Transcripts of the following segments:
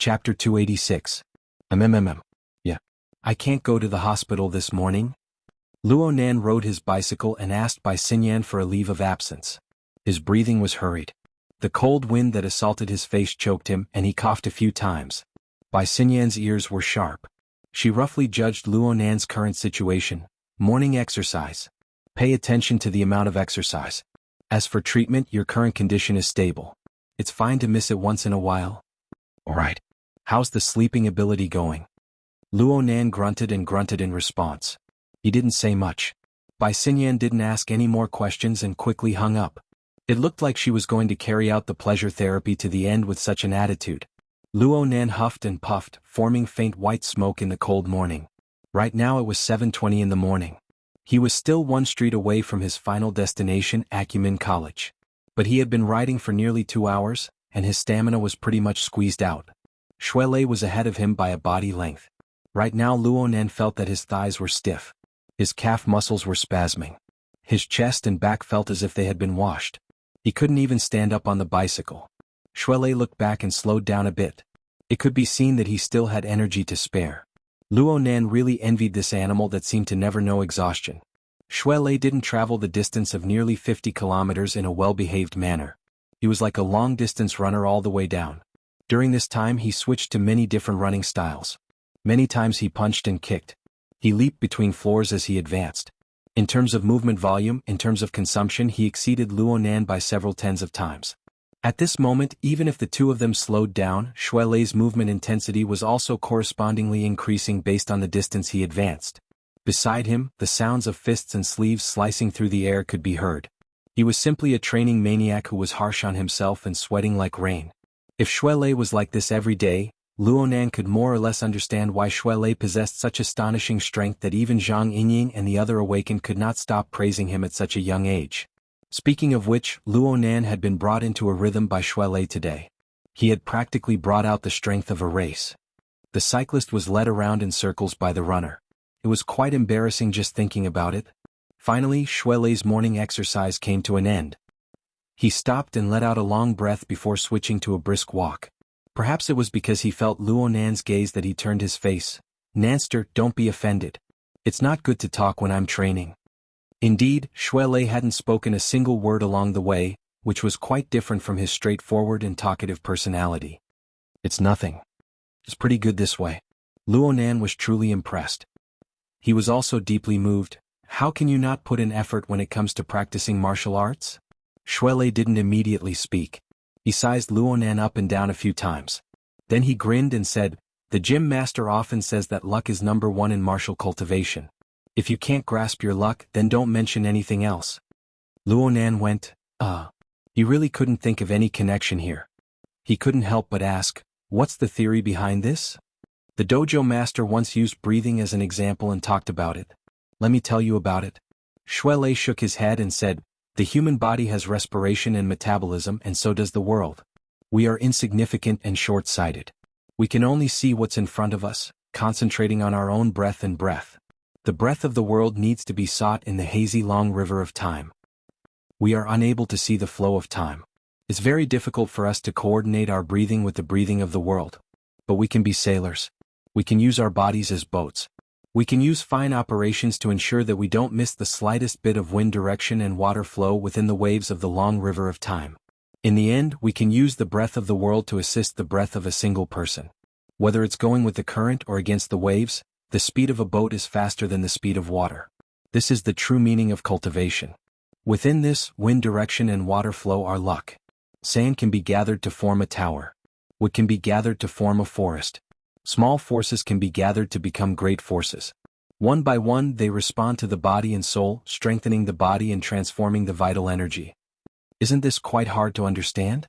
Chapter 286. Yeah. I can't go to the hospital this morning. Luonan rode his bicycle and asked Bai Xinyan for a leave of absence. His breathing was hurried. The cold wind that assaulted his face choked him and he coughed a few times. Bai Xinyan's ears were sharp. She roughly judged Luonan's current situation. Morning exercise. Pay attention to the amount of exercise. As for treatment, your current condition is stable. It's fine to miss it once in a while. Alright. How's the sleeping ability going? Luonan grunted and grunted in response. He didn't say much. Bai Xinyan didn't ask any more questions and quickly hung up. It looked like she was going to carry out the pleasure therapy to the end with such an attitude. Luonan huffed and puffed, forming faint white smoke in the cold morning. Right now it was 7:20 in the morning. He was still one street away from his final destination, Acumen College. But he had been riding for nearly 2 hours, and his stamina was pretty much squeezed out. Shuelei was ahead of him by a body length. Right now Luonan felt that his thighs were stiff. His calf muscles were spasming. His chest and back felt as if they had been washed. He couldn't even stand up on the bicycle. Shuelei looked back and slowed down a bit. It could be seen that he still had energy to spare. Luonan really envied this animal that seemed to never know exhaustion. Shuelei didn't travel the distance of nearly 50 kilometers in a well-behaved manner. He was like a long-distance runner all the way down. During this time he switched to many different running styles. Many times he punched and kicked. He leaped between floors as he advanced. In terms of movement volume, in terms of consumption, he exceeded Luonan by several tens of times. At this moment, even if the two of them slowed down, Shuelei's movement intensity was also correspondingly increasing based on the distance he advanced. Beside him, the sounds of fists and sleeves slicing through the air could be heard. He was simply a training maniac who was harsh on himself and sweating like rain. If Shuelei was like this every day, Luonan could more or less understand why Shuelei possessed such astonishing strength that even Zhang Yingying and the other awakened could not stop praising him at such a young age. Speaking of which, Luonan had been brought into a rhythm by Shuelei today. He had practically brought out the strength of a race. The cyclist was led around in circles by the runner. It was quite embarrassing just thinking about it. Finally, Shuelei's morning exercise came to an end. He stopped and let out a long breath before switching to a brisk walk. Perhaps it was because he felt Luonan's gaze that he turned his face. "Nanster, don't be offended. It's not good to talk when I'm training." Indeed, Shuelei hadn't spoken a single word along the way, which was quite different from his straightforward and talkative personality. "It's nothing. It's pretty good this way." Luonan was truly impressed. He was also deeply moved. How can you not put in effort when it comes to practicing martial arts? Shuelei didn't immediately speak. He sized Luonan up and down a few times. Then he grinned and said, "The gym master often says that luck is number one in martial cultivation. If you can't grasp your luck, then don't mention anything else." Luonan went, He really couldn't think of any connection here. He couldn't help but ask, "What's the theory behind this?" The dojo master once used breathing as an example and talked about it. "Let me tell you about it." Shuelei shook his head and said, "The human body has respiration and metabolism, and so does the world. We are insignificant and short-sighted. We can only see what's in front of us, concentrating on our own breath and breath. The breath of the world needs to be sought in the hazy long river of time. We are unable to see the flow of time. It's very difficult for us to coordinate our breathing with the breathing of the world. But we can be sailors. We can use our bodies as boats. We can use fine operations to ensure that we don't miss the slightest bit of wind direction and water flow within the waves of the long river of time. In the end, we can use the breath of the world to assist the breath of a single person. Whether it's going with the current or against the waves, the speed of a boat is faster than the speed of water. This is the true meaning of cultivation. Within this, wind direction and water flow are luck. Sand can be gathered to form a tower. Wood can be gathered to form a forest. Small forces can be gathered to become great forces. One by one they respond to the body and soul, strengthening the body and transforming the vital energy. Isn't this quite hard to understand?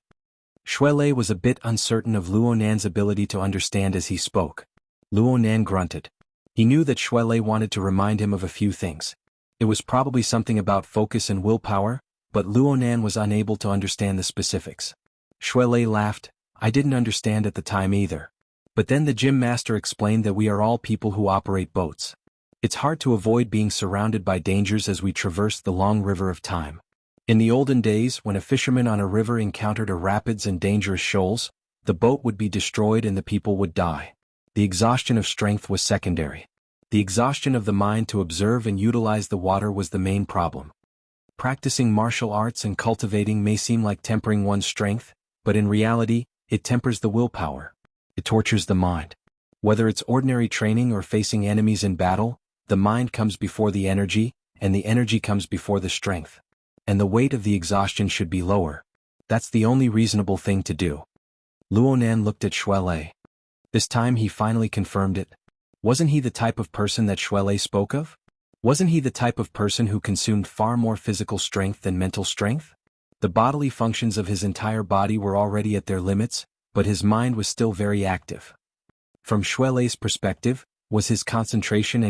Shuelei was a bit uncertain of Luonan's ability to understand as he spoke. Luonan grunted. He knew that Shuelei wanted to remind him of a few things. It was probably something about focus and willpower, but Luonan was unable to understand the specifics. Shuelei laughed. "I didn't understand at the time either. But then the gym master explained that we are all people who operate boats. It's hard to avoid being surrounded by dangers as we traverse the long river of time. In the olden days, when a fisherman on a river encountered a rapids and dangerous shoals, The boat would be destroyed and the people would die. The exhaustion of strength was secondary. The exhaustion of the mind to observe and utilize the water was the main problem. Practicing martial arts and cultivating may seem like tempering one's strength, but in reality, it tempers the willpower. It tortures the mind. Whether it's ordinary training or facing enemies in battle, the mind comes before the energy, and the energy comes before the strength. And the weight of the exhaustion should be lower. That's the only reasonable thing to do. Luonan looked at Shuelei. This time he finally confirmed it. Wasn't he the type of person that Shuelei spoke of? Wasn't he the type of person who consumed far more physical strength than mental strength? The bodily functions of his entire body were already at their limits, but his mind was still very active. From Shuelei's perspective, was his concentration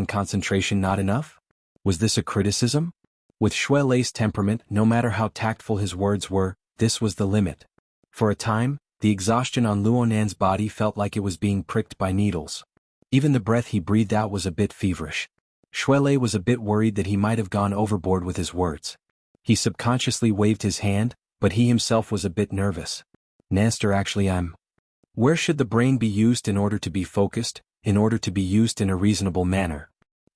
not enough? Was this a criticism? With Shuelei's temperament, no matter how tactful his words were, this was the limit. For a time, the exhaustion on Luonan's body felt like it was being pricked by needles. Even the breath he breathed out was a bit feverish. Shuelei was a bit worried that he might have gone overboard with his words. He subconsciously waved his hand, but he himself was a bit nervous. Naster, actually Where should the brain be used in order to be focused, in order to be used in a reasonable manner?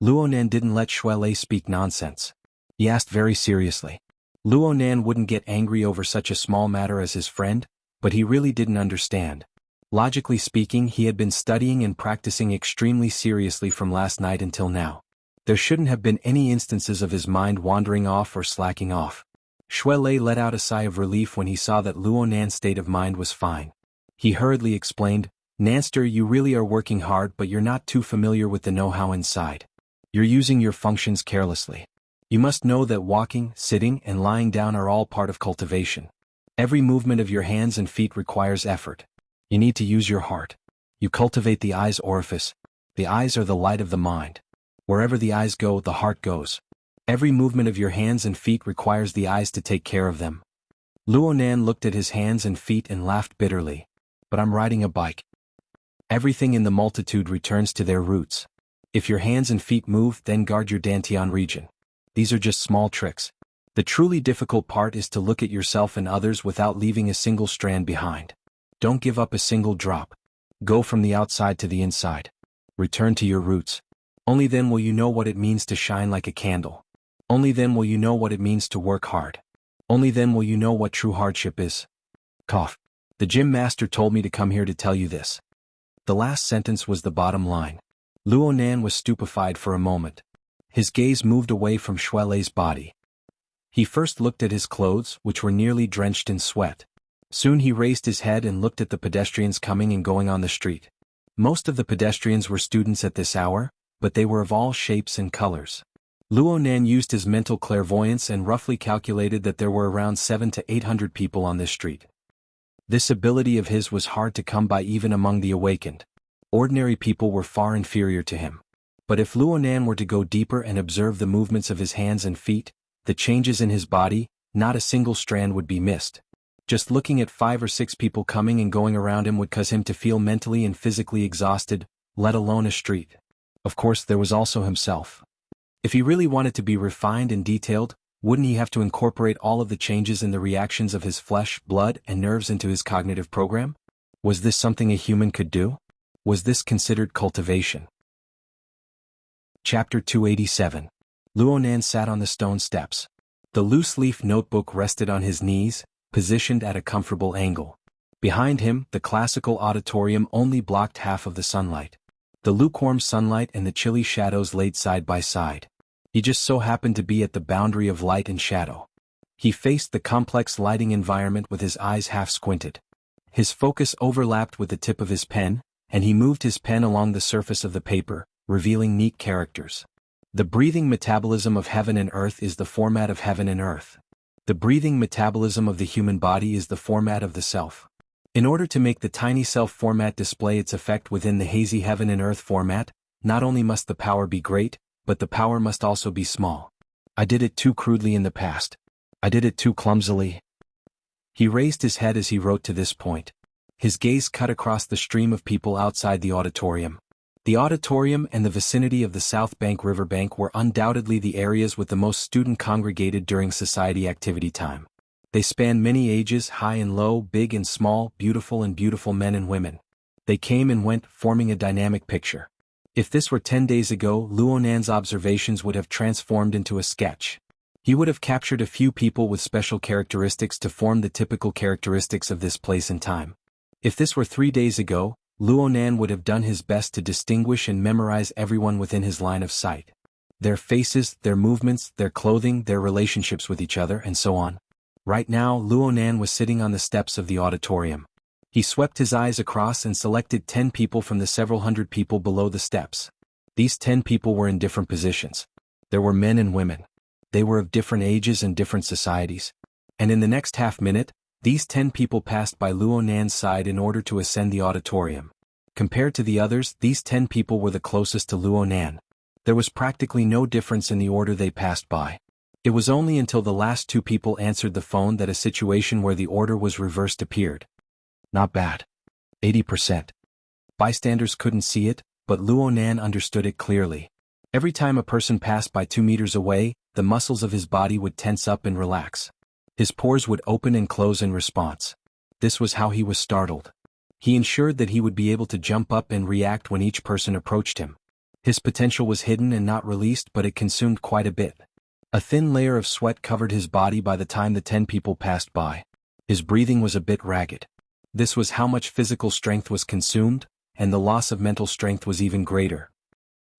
Luonan didn't let Shuelei speak nonsense. He asked very seriously. Luonan wouldn't get angry over such a small matter as his friend, but he really didn't understand. Logically speaking, he had been studying and practicing extremely seriously from last night until now. There shouldn't have been any instances of his mind wandering off or slacking off. Shuelei let out a sigh of relief when he saw that Luonan's state of mind was fine. He hurriedly explained, Nanster, you really are working hard, but you're not too familiar with the know-how inside. You're using your functions carelessly. You must know that walking, sitting, and lying down are all part of cultivation. Every movement of your hands and feet requires effort. You need to use your heart. You cultivate the eye's orifice. The eyes are the light of the mind. Wherever the eyes go, the heart goes. Every movement of your hands and feet requires the eyes to take care of them. Luonan looked at his hands and feet and laughed bitterly. But I'm riding a bike. Everything in the multitude returns to their roots. If your hands and feet move, then guard your dantian region. These are just small tricks. The truly difficult part is to look at yourself and others without leaving a single strand behind. Don't give up a single drop. Go from the outside to the inside. Return to your roots. Only then will you know what it means to shine like a candle. Only then will you know what it means to work hard. Only then will you know what true hardship is. Cough. The gym master told me to come here to tell you this. The last sentence was the bottom line. Luonan was stupefied for a moment. His gaze moved away from Shuelei's body. He first looked at his clothes, which were nearly drenched in sweat. Soon he raised his head and looked at the pedestrians coming and going on the street. Most of the pedestrians were students at this hour, but they were of all shapes and colors. Luonan used his mental clairvoyance and roughly calculated that there were around 700 to 800 people on this street. This ability of his was hard to come by even among the awakened. Ordinary people were far inferior to him. But if Luonan were to go deeper and observe the movements of his hands and feet, the changes in his body, not a single strand would be missed. Just looking at 5 or 6 people coming and going around him would cause him to feel mentally and physically exhausted, let alone a street. Of course, there was also himself. If he really wanted to be refined and detailed, wouldn't he have to incorporate all of the changes in the reactions of his flesh, blood, and nerves into his cognitive program? Was this something a human could do? Was this considered cultivation? Chapter 287. Luonan sat on the stone steps. The loose-leaf notebook rested on his knees, positioned at a comfortable angle. Behind him, the classical auditorium only blocked half of the sunlight. The lukewarm sunlight and the chilly shadows laid side by side. He just so happened to be at the boundary of light and shadow. He faced the complex lighting environment with his eyes half squinted. His focus overlapped with the tip of his pen, and he moved his pen along the surface of the paper, revealing neat characters. The breathing metabolism of heaven and earth is the format of heaven and earth. The breathing metabolism of the human body is the format of the self. In order to make the tiny self format display its effect within the hazy heaven and earth format, not only must the power be great, but the power must also be small. I did it too crudely in the past. I did it too clumsily. He raised his head as he wrote to this point. His gaze cut across the stream of people outside the auditorium. The auditorium and the vicinity of the South Bank riverbank were undoubtedly the areas with the most student congregated during society activity time. They spanned many ages, high and low, big and small, beautiful men and women. They came and went, forming a dynamic picture. If this were 10 days ago, Luonan's observations would have transformed into a sketch. He would have captured a few people with special characteristics to form the typical characteristics of this place and time. If this were 3 days ago, Luonan would have done his best to distinguish and memorize everyone within his line of sight. Their faces, their movements, their clothing, their relationships with each other, and so on. Right now, Luonan was sitting on the steps of the auditorium. He swept his eyes across and selected 10 people from the several hundred people below the steps. These 10 people were in different positions. There were men and women. They were of different ages and different societies. And in the next half-minute, these 10 people passed by Luonan's side in order to ascend the auditorium. Compared to the others, these 10 people were the closest to Luonan. There was practically no difference in the order they passed by. It was only until the last 2 people answered the phone that a situation where the order was reversed appeared. Not bad. 80%. Bystanders couldn't see it, but Luonan understood it clearly. Every time a person passed by 2 meters away, the muscles of his body would tense up and relax. His pores would open and close in response. This was how he was startled. He ensured that he would be able to jump up and react when each person approached him. His potential was hidden and not released, but it consumed quite a bit. A thin layer of sweat covered his body by the time the 10 people passed by. His breathing was a bit ragged. This was how much physical strength was consumed, and the loss of mental strength was even greater.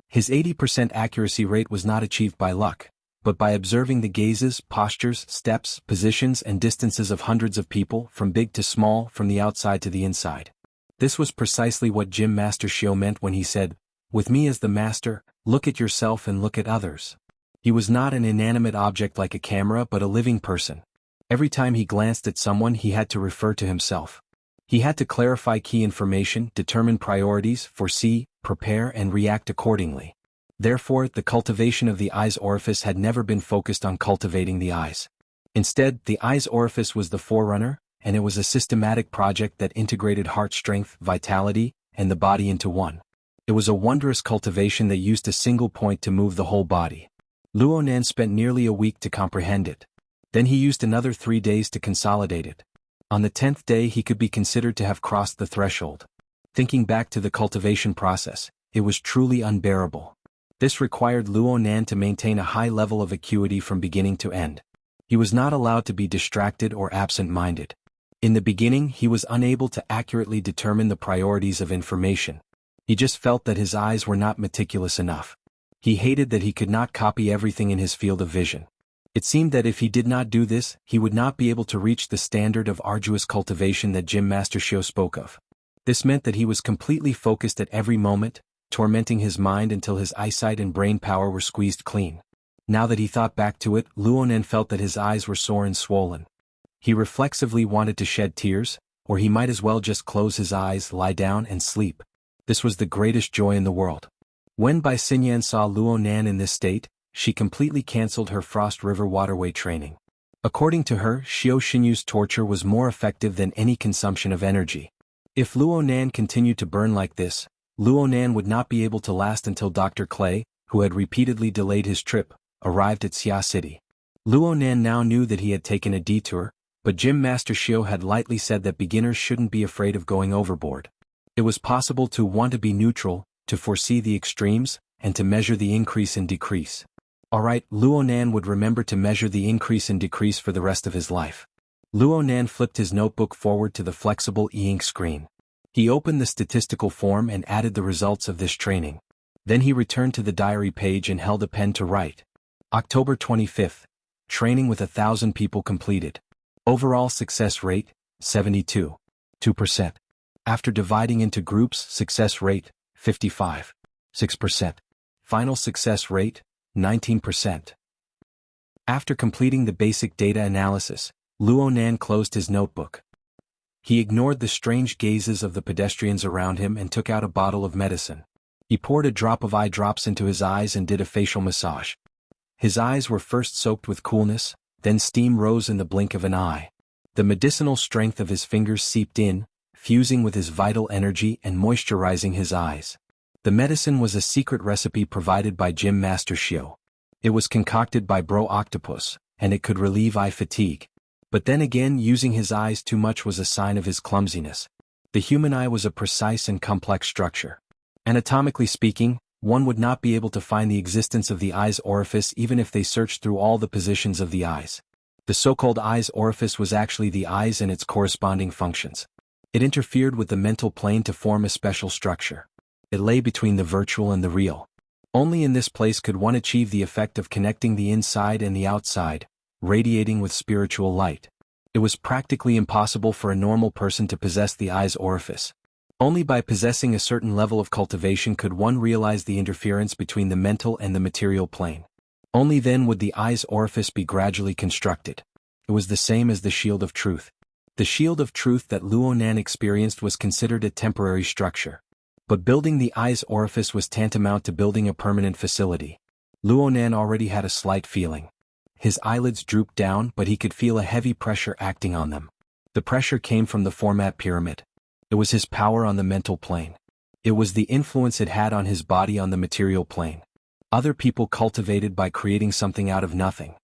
His 80% accuracy rate was not achieved by luck, but by observing the gazes, postures, steps, positions and distances of hundreds of people, from big to small, from the outside to the inside. This was precisely what Master Xiao meant when he said, "With me as the master, look at yourself and look at others." He was not an inanimate object like a camera but a living person. Every time he glanced at someone he had to refer to himself. He had to clarify key information, determine priorities, foresee, prepare and react accordingly. Therefore, the cultivation of the eye's orifice had never been focused on cultivating the eyes. Instead, the eye's orifice was the forerunner, and it was a systematic project that integrated heart strength, vitality, and the body into one. It was a wondrous cultivation that used a single point to move the whole body. Luonan spent nearly a week to comprehend it. Then he used another 3 days to consolidate it. On the 10th day he could be considered to have crossed the threshold. Thinking back to the cultivation process, it was truly unbearable. This required Luonan to maintain a high level of acuity from beginning to end. He was not allowed to be distracted or absent-minded. In the beginning he was unable to accurately determine the priorities of information. He just felt that his eyes were not meticulous enough. He hated that he could not copy everything in his field of vision. It seemed that if he did not do this, he would not be able to reach the standard of arduous cultivation that Master Xiao spoke of. This meant that he was completely focused at every moment, tormenting his mind until his eyesight and brain power were squeezed clean. Now that he thought back to it, Luonan felt that his eyes were sore and swollen. He reflexively wanted to shed tears, or he might as well just close his eyes, lie down and sleep. This was the greatest joy in the world. When Bai Xinyan saw Luonan in this state, she completely cancelled her Frost River waterway training. According to her, Xiao Xinyu's torture was more effective than any consumption of energy. If Luonan continued to burn like this, Luonan would not be able to last until Dr. Clay, who had repeatedly delayed his trip, arrived at Xia City. Luonan now knew that he had taken a detour, but Master Xiao had lightly said that beginners shouldn't be afraid of going overboard. It was possible to want to be neutral, to foresee the extremes, and to measure the increase and decrease. Alright, Luonan would remember to measure the increase and decrease for the rest of his life. Luonan flipped his notebook forward to the flexible e-ink screen. He opened the statistical form and added the results of this training. Then he returned to the diary page and held a pen to write. October 25th. Training with 1,000 people completed. Overall success rate, 72.2%. After dividing into groups, success rate, 55.6%. Final success rate, 19%. After completing the basic data analysis, Luonan closed his notebook. He ignored the strange gazes of the pedestrians around him and took out a bottle of medicine. He poured a drop of eye drops into his eyes and did a facial massage. His eyes were first soaked with coolness, then steam rose in the blink of an eye. The medicinal strength of his fingers seeped in, fusing with his vital energy and moisturizing his eyes. The medicine was a secret recipe provided by Master Xiao. It was concocted by Bro Octopus, and it could relieve eye fatigue. But then again, using his eyes too much was a sign of his clumsiness. The human eye was a precise and complex structure. Anatomically speaking, one would not be able to find the existence of the eye's orifice even if they searched through all the positions of the eyes. The so-called eye's orifice was actually the eyes and its corresponding functions. It interfered with the mental plane to form a special structure. It lay between the virtual and the real. Only in this place could one achieve the effect of connecting the inside and the outside, radiating with spiritual light. It was practically impossible for a normal person to possess the eye's orifice. Only by possessing a certain level of cultivation could one realize the interference between the mental and the material plane. Only then would the eye's orifice be gradually constructed. It was the same as the shield of truth. The shield of truth that Luonan experienced was considered a temporary structure. But building the eye's orifice was tantamount to building a permanent facility. Luonan already had a slight feeling. His eyelids drooped down, but he could feel a heavy pressure acting on them. The pressure came from the format pyramid. It was his power on the mental plane. It was the influence it had on his body on the material plane. Other people cultivated by creating something out of nothing.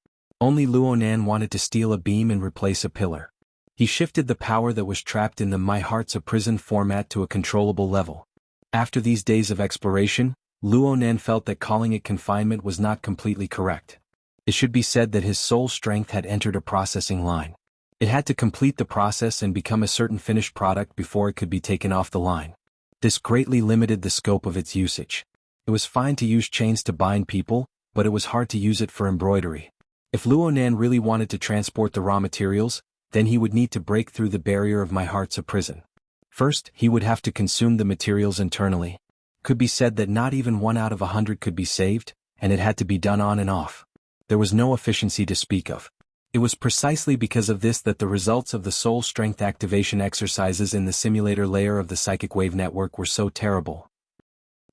Only Luonan wanted to steal a beam and replace a pillar. He shifted the power that was trapped in the My Heart's a Prison format to a controllable level. After these days of exploration, Luonan felt that calling it confinement was not completely correct. It should be said that his soul strength had entered a processing line. It had to complete the process and become a certain finished product before it could be taken off the line. This greatly limited the scope of its usage. It was fine to use chains to bind people, but it was hard to use it for embroidery. If Luonan really wanted to transport the raw materials, then he would need to break through the barrier of My Heart's a Prison. First, he would have to consume the materials internally. Could be said that not even 1 out of 100 could be saved, and it had to be done on and off. There was no efficiency to speak of. It was precisely because of this that the results of the soul strength activation exercises in the simulator layer of the psychic wave network were so terrible.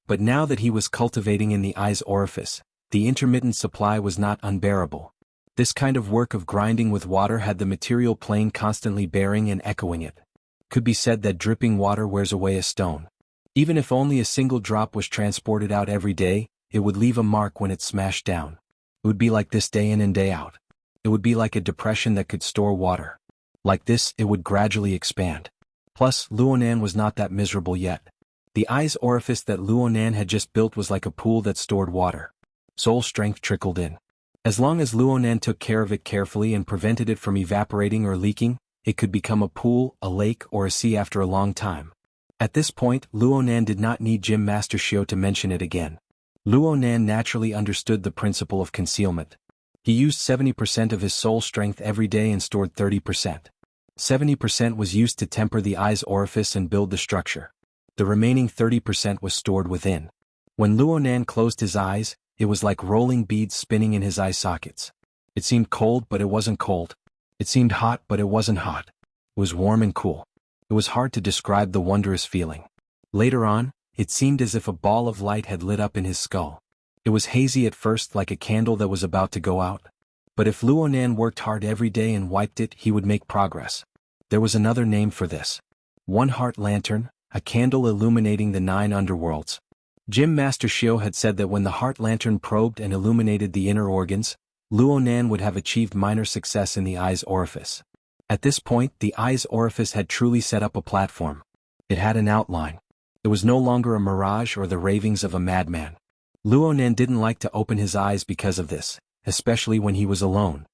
But now that he was cultivating in the eye's orifice, the intermittent supply was not unbearable. This kind of work of grinding with water had the material plane constantly bearing and echoing it. Could be said that dripping water wears away a stone. Even if only a single drop was transported out every day, it would leave a mark when it smashed down. It would be like this day in and day out. It would be like a depression that could store water. Like this, it would gradually expand. Plus, Luonan was not that miserable yet. The eye's orifice that Luonan had just built was like a pool that stored water. Soul strength trickled in. As long as Luonan took care of it carefully and prevented it from evaporating or leaking, it could become a pool, a lake, or a sea after a long time. At this point, Luonan did not need Gym Master Xiao to mention it again. Luonan naturally understood the principle of concealment. He used 70% of his soul strength every day and stored 30%. 70% was used to temper the eye's orifice and build the structure. The remaining 30% was stored within. When Luonan closed his eyes, it was like rolling beads spinning in his eye sockets. It seemed cold, but it wasn't cold. It seemed hot, but it wasn't hot. It was warm and cool. It was hard to describe the wondrous feeling. Later on, it seemed as if a ball of light had lit up in his skull. It was hazy at first, like a candle that was about to go out. But if Luonan worked hard every day and wiped it, he would make progress. There was another name for this. One heart lantern, a candle illuminating the 9 underworlds. Gym Master Xiao had said that when the heart lantern probed and illuminated the inner organs, Luonan would have achieved minor success in the eye's orifice. At this point, the eye's orifice had truly set up a platform. It had an outline. It was no longer a mirage or the ravings of a madman. Luonan didn't like to open his eyes because of this, especially when he was alone.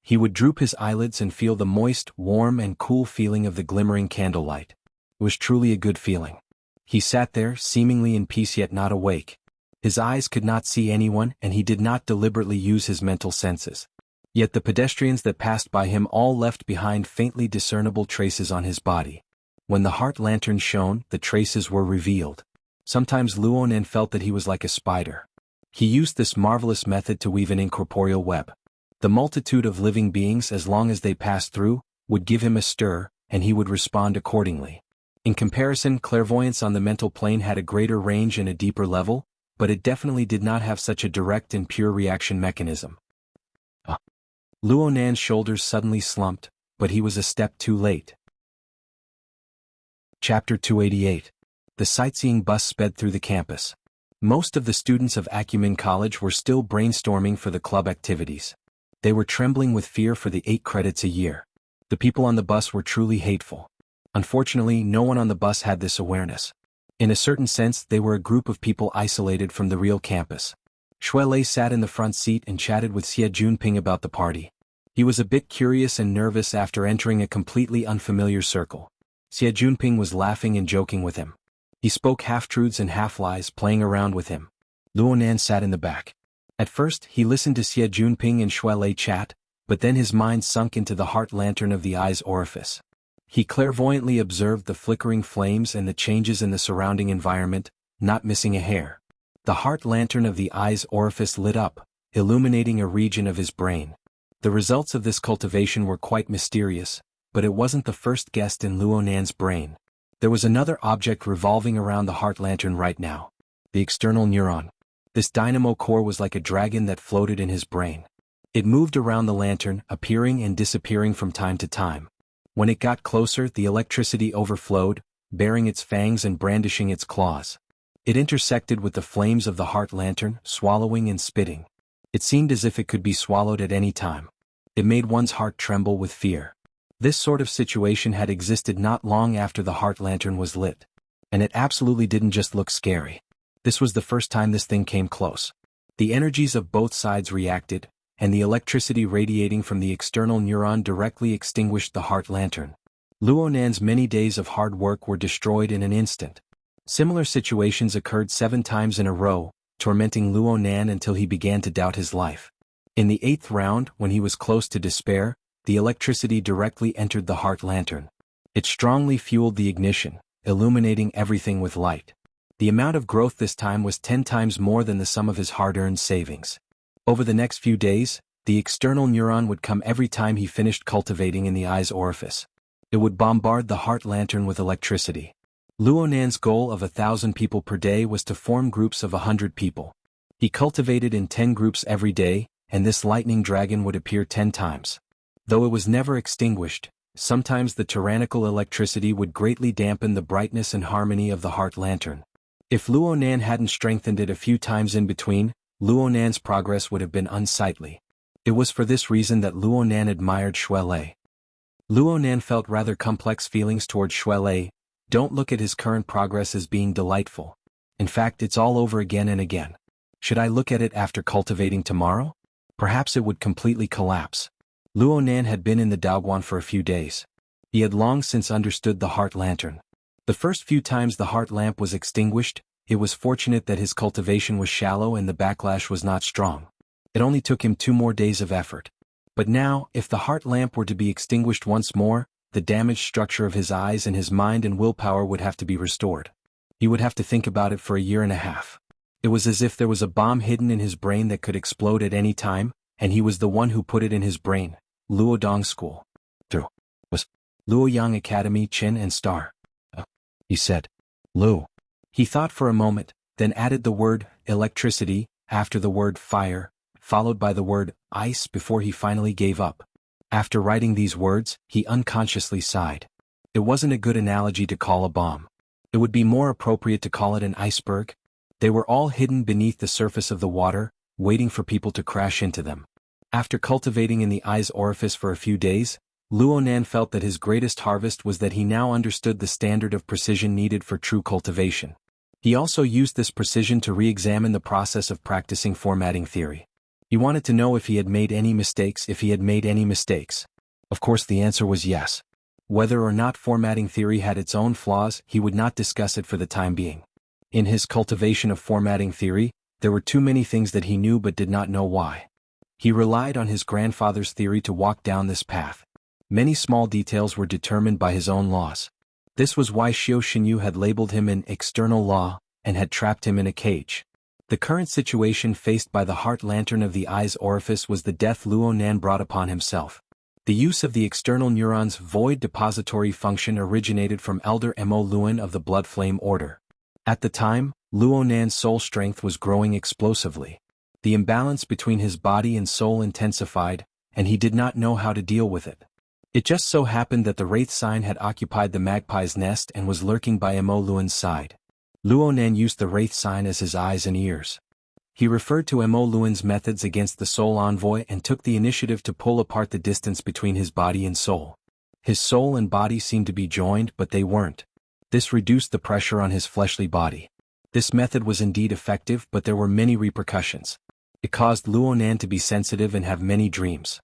He would droop his eyelids and feel the moist, warm and cool feeling of the glimmering candlelight. It was truly a good feeling. He sat there, seemingly in peace yet not awake. His eyes could not see anyone and he did not deliberately use his mental senses. Yet the pedestrians that passed by him all left behind faintly discernible traces on his body. When the heart lantern shone, the traces were revealed. Sometimes Luonan felt that he was like a spider. He used this marvelous method to weave an incorporeal web. The multitude of living beings, as long as they passed through, would give him a stir, and he would respond accordingly. In comparison, clairvoyance on the mental plane had a greater range and a deeper level, but it definitely did not have such a direct and pure reaction mechanism. Luonan's shoulders suddenly slumped, but he was a step too late. Chapter 288. The sightseeing bus sped through the campus. Most of the students of Acumen College were still brainstorming for the club activities. They were trembling with fear for the 8 credits a year. The people on the bus were truly hateful. Unfortunately, no one on the bus had this awareness. In a certain sense, they were a group of people isolated from the real campus. Shuelei sat in the front seat and chatted with Xie Junping about the party. He was a bit curious and nervous after entering a completely unfamiliar circle. Xie Junping was laughing and joking with him. He spoke half-truths and half-lies, playing around with him. Luonan sat in the back. At first, he listened to Xie Junping and Shuelei chat, but then his mind sunk into the heart lantern of the eye's orifice. He clairvoyantly observed the flickering flames and the changes in the surrounding environment, not missing a hair. The heart lantern of the eye's orifice lit up, illuminating a region of his brain. The results of this cultivation were quite mysterious, but it wasn't the first guest in Luonan's brain. There was another object revolving around the heart lantern right now. The external neuron. This dynamo core was like a dragon that floated in his brain. It moved around the lantern, appearing and disappearing from time to time. When it got closer, the electricity overflowed, baring its fangs and brandishing its claws. It intersected with the flames of the heart lantern, swallowing and spitting. It seemed as if it could be swallowed at any time. It made one's heart tremble with fear. This sort of situation had existed not long after the heart lantern was lit. And it absolutely didn't just look scary. This was the first time this thing came close. The energies of both sides reacted, and the electricity radiating from the external neuron directly extinguished the heart lantern. Luonan's many days of hard work were destroyed in an instant. Similar situations occurred 7 times in a row, tormenting Luonan until he began to doubt his life. In the 8th round, when he was close to despair, the electricity directly entered the heart lantern. It strongly fueled the ignition, illuminating everything with light. The amount of growth this time was 10 times more than the sum of his hard-earned savings. Over the next few days, the external neuron would come every time he finished cultivating in the eye's orifice. It would bombard the heart lantern with electricity. Luonan's goal of 1,000 people per day was to form groups of 100 people. He cultivated in 10 groups every day, and this lightning dragon would appear 10 times. Though it was never extinguished, sometimes the tyrannical electricity would greatly dampen the brightness and harmony of the heart lantern. If Luonan hadn't strengthened it a few times in between, Luonan's progress would have been unsightly. It was for this reason that Luonan admired Shuelei. Luonan felt rather complex feelings toward Shuelei. Don't look at his current progress as being delightful. In fact, it's all over again and again. Should I look at it after cultivating tomorrow? Perhaps it would completely collapse. Luonan had been in the Daoguan for a few days. He had long since understood the heart lantern. The first few times the heart lamp was extinguished, it was fortunate that his cultivation was shallow and the backlash was not strong. It only took him 2 more days of effort. But now, if the heart lamp were to be extinguished once more, the damaged structure of his eyes and his mind and willpower would have to be restored. He would have to think about it for a year and a half. It was as if there was a bomb hidden in his brain that could explode at any time, and he was the one who put it in his brain. Luodong School. Through. Was. Luoyang Academy, Chin and Star. He said. Lu. He thought for a moment, then added the word electricity after the word fire, followed by the word ice before he finally gave up. After writing these words, he unconsciously sighed. It wasn't a good analogy to call a bomb. It would be more appropriate to call it an iceberg. They were all hidden beneath the surface of the water, waiting for people to crash into them. After cultivating in the eye's orifice for a few days, Luonan felt that his greatest harvest was that he now understood the standard of precision needed for true cultivation. He also used this precision to re-examine the process of practicing formatting theory. He wanted to know if he had made any mistakes. Of course the answer was yes. Whether or not formatting theory had its own flaws, he would not discuss it for the time being. In his cultivation of formatting theory, there were too many things that he knew but did not know why. He relied on his grandfather's theory to walk down this path. Many small details were determined by his own laws. This was why Xiao Xinyu had labeled him an external law, and had trapped him in a cage. The current situation faced by the heart lantern of the eye's orifice was the death Luonan brought upon himself. The use of the external neuron's void depository function originated from Elder Mo Luan of the Blood Flame Order. At the time, Luonan's soul strength was growing explosively. The imbalance between his body and soul intensified, and he did not know how to deal with it. It just so happened that the wraith sign had occupied the magpie's nest and was lurking by Mo Luan's side. Luonan used the wraith sign as his eyes and ears. He referred to Mo Luan's methods against the soul envoy and took the initiative to pull apart the distance between his body and soul. His soul and body seemed to be joined, but they weren't. This reduced the pressure on his fleshly body. This method was indeed effective, but there were many repercussions. It caused Luonan to be sensitive and have many dreams.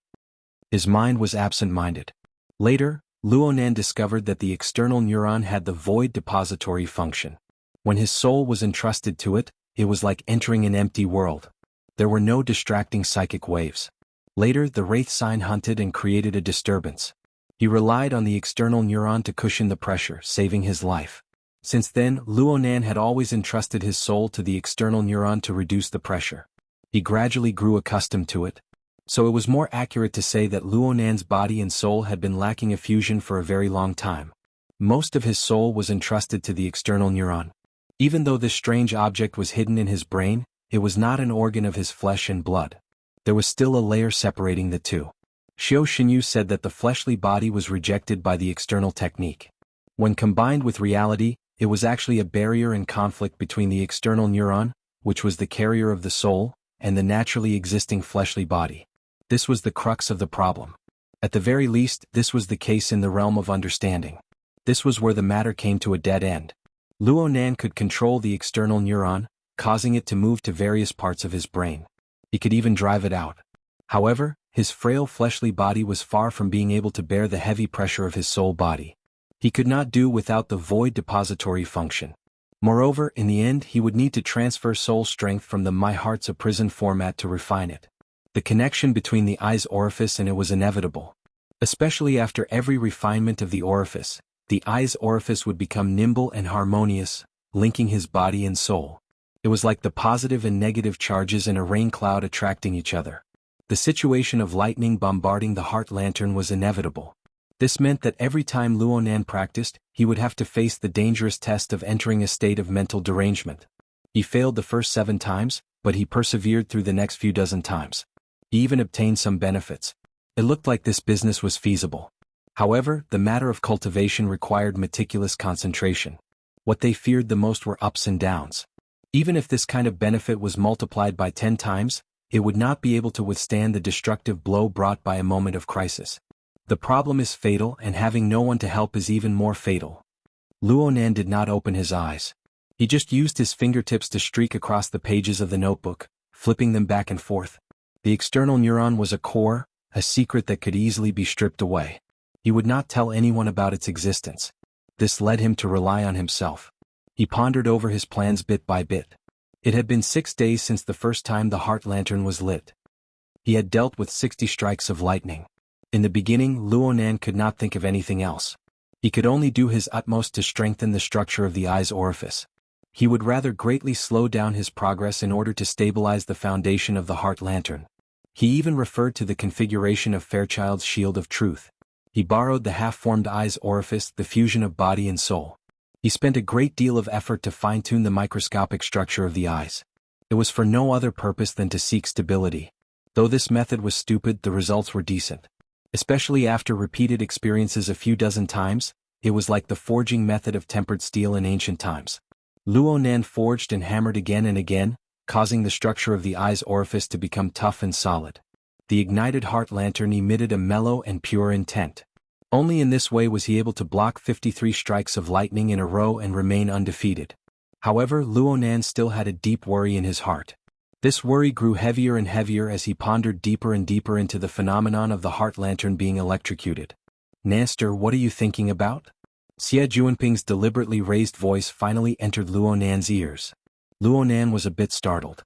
His mind was absent-minded. Later, Luonan discovered that the external neuron had the void depository function. When his soul was entrusted to it, it was like entering an empty world. There were no distracting psychic waves. Later, the wraith sign hunted and created a disturbance. He relied on the external neuron to cushion the pressure, saving his life. Since then, Luonan had always entrusted his soul to the external neuron to reduce the pressure. He gradually grew accustomed to it. So it was more accurate to say that Luonan's body and soul had been lacking a fusion for a very long time. Most of his soul was entrusted to the external neuron. Even though this strange object was hidden in his brain, it was not an organ of his flesh and blood. There was still a layer separating the two. Xianxia said that the fleshly body was rejected by the external technique. When combined with reality, it was actually a barrier and conflict between the external neuron, which was the carrier of the soul, and the naturally existing fleshly body. This was the crux of the problem. At the very least, this was the case in the realm of understanding. This was where the matter came to a dead end. Luonan could control the external neuron, causing it to move to various parts of his brain. He could even drive it out. However, his frail fleshly body was far from being able to bear the heavy pressure of his soul body. He could not do without the void depository function. Moreover, in the end, he would need to transfer soul strength from the My Heart's a Prison format to refine it. The connection between the eye's orifice and it was inevitable. Especially after every refinement of the orifice, the eye's orifice would become nimble and harmonious, linking his body and soul. It was like the positive and negative charges in a rain cloud attracting each other. The situation of lightning bombarding the heart lantern was inevitable. This meant that every time Luonan practiced, he would have to face the dangerous test of entering a state of mental derangement. He failed the first 7 times, but he persevered through the next few dozen times. He even obtained some benefits. It looked like this business was feasible. However, the matter of cultivation required meticulous concentration. What they feared the most were ups and downs. Even if this kind of benefit was multiplied by 10 times, it would not be able to withstand the destructive blow brought by a moment of crisis. The problem is fatal, and having no one to help is even more fatal. Luonan did not open his eyes. He just used his fingertips to streak across the pages of the notebook, flipping them back and forth. The external neuron was a core, a secret that could easily be stripped away. He would not tell anyone about its existence. This led him to rely on himself. He pondered over his plans bit by bit. It had been 6 days since the first time the heart lantern was lit. He had dealt with 60 strikes of lightning. In the beginning, Luonan could not think of anything else. He could only do his utmost to strengthen the structure of the eye's orifice. He would rather greatly slow down his progress in order to stabilize the foundation of the heart lantern. He even referred to the configuration of Fairchild's shield of truth. He borrowed the half-formed eye's orifice, the fusion of body and soul. He spent a great deal of effort to fine-tune the microscopic structure of the eyes. It was for no other purpose than to seek stability. Though this method was stupid, the results were decent. Especially after repeated experiences a few dozen times, it was like the forging method of tempered steel in ancient times. Luonan forged and hammered again and again, causing the structure of the eye's orifice to become tough and solid. The ignited heart lantern emitted a mellow and pure intent. Only in this way was he able to block 53 strikes of lightning in a row and remain undefeated. However, Luonan still had a deep worry in his heart. This worry grew heavier and heavier as he pondered deeper and deeper into the phenomenon of the heart lantern being electrocuted. "Master, what are you thinking about?" Xie Juanping's deliberately raised voice finally entered Luonan's ears. Luonan was a bit startled.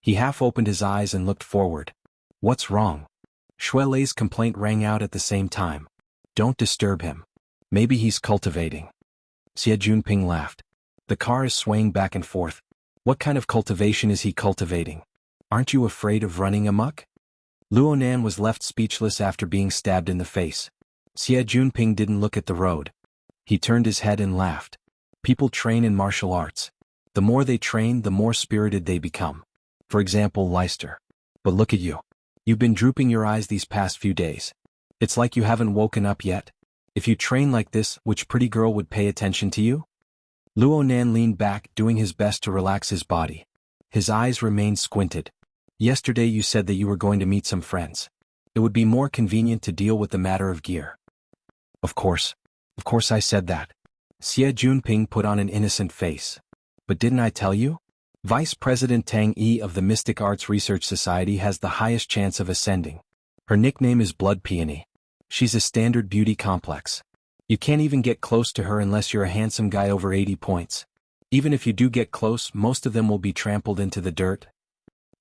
He half opened his eyes and looked forward. "What's wrong?" Shuelei's complaint rang out at the same time. "Don't disturb him. Maybe he's cultivating." Xie Juanping laughed. "The car is swaying back and forth. What kind of cultivation is he cultivating? Aren't you afraid of running amok?" Luonan was left speechless after being stabbed in the face. Xie Juanping didn't look at the road. He turned his head and laughed. "People train in martial arts. The more they train, the more spirited they become. For example, Leicester. But look at you. You've been drooping your eyes these past few days. It's like you haven't woken up yet. If you train like this, which pretty girl would pay attention to you?" Luonan leaned back, doing his best to relax his body. His eyes remained squinted. "Yesterday you said that you were going to meet some friends. It would be more convenient to deal with the matter of gear." Of course I said that. Xie Junping put on an innocent face. But didn't I tell you? Vice President Tang Yi of the Mystic Arts Research Society has the highest chance of ascending. Her nickname is Blood Peony. She's a standard beauty complex. You can't even get close to her unless you're a handsome guy over 80 points. Even if you do get close, most of them will be trampled into the dirt.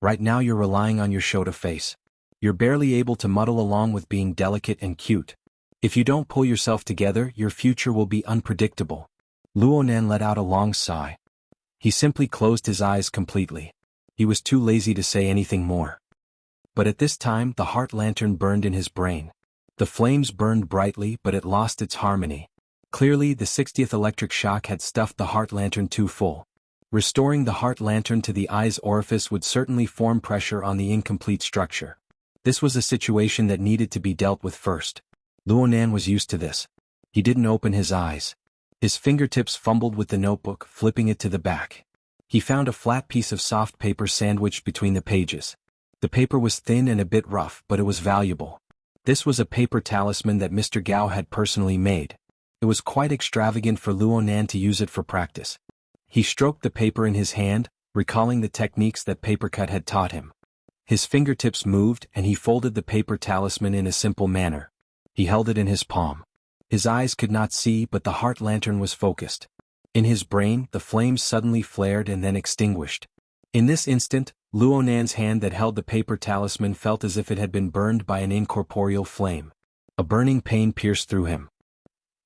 Right now you're relying on your Shota face. You're barely able to muddle along with being delicate and cute. If you don't pull yourself together, your future will be unpredictable. Luonan let out a long sigh. He simply closed his eyes completely. He was too lazy to say anything more. But at this time the heart lantern burned in his brain. The flames burned brightly, but it lost its harmony. Clearly the 60th electric shock had stuffed the heart lantern too full. Restoring the heart lantern to the eye's orifice would certainly form pressure on the incomplete structure. This was a situation that needed to be dealt with first. Luonan was used to this. He didn't open his eyes. His fingertips fumbled with the notebook, flipping it to the back. He found a flat piece of soft paper sandwiched between the pages. The paper was thin and a bit rough, but it was valuable. This was a paper talisman that Mr. Gao had personally made. It was quite extravagant for Luonan to use it for practice. He stroked the paper in his hand, recalling the techniques that Papercut had taught him. His fingertips moved and he folded the paper talisman in a simple manner. He held it in his palm. His eyes could not see, but the heart lantern was focused. In his brain, the flames suddenly flared and then extinguished. In this instant, Luonan's hand that held the paper talisman felt as if it had been burned by an incorporeal flame. A burning pain pierced through him.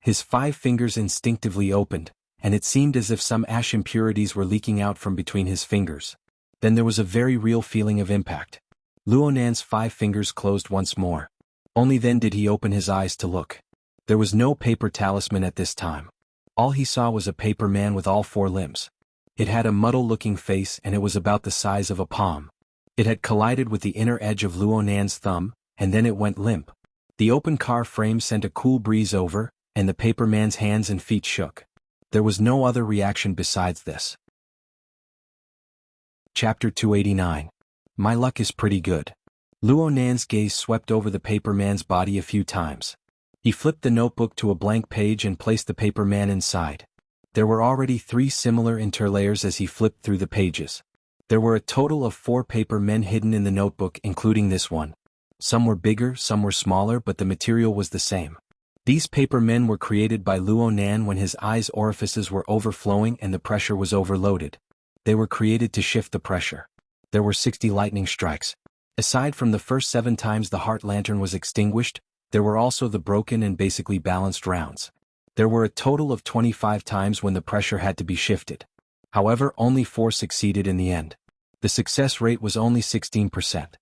His 5 fingers instinctively opened, and it seemed as if some ash impurities were leaking out from between his fingers. Then there was a very real feeling of impact. Luonan's 5 fingers closed once more. Only then did he open his eyes to look. There was no paper talisman at this time. All he saw was a paper man with all 4 limbs. It had a muddle-looking face and it was about the size of a palm. It had collided with the inner edge of Luonan's thumb, and then it went limp. The open car frame sent a cool breeze over, and the paper man's hands and feet shook. There was no other reaction besides this. Chapter 289. My luck is pretty good. Luonan's gaze swept over the paper man's body a few times. He flipped the notebook to a blank page and placed the paper man inside. There were already 3 similar interlayers as he flipped through the pages. There were a total of 4 paper men hidden in the notebook, including this one. Some were bigger, some were smaller, but the material was the same. These paper men were created by Luonan when his eyes' orifices were overflowing and the pressure was overloaded. They were created to shift the pressure. There were 60 lightning strikes. Aside from the first 7 times the heart lantern was extinguished, there were also the broken and basically balanced rounds. There were a total of 25 times when the pressure had to be shifted. However, only 4 succeeded in the end. The success rate was only 16%.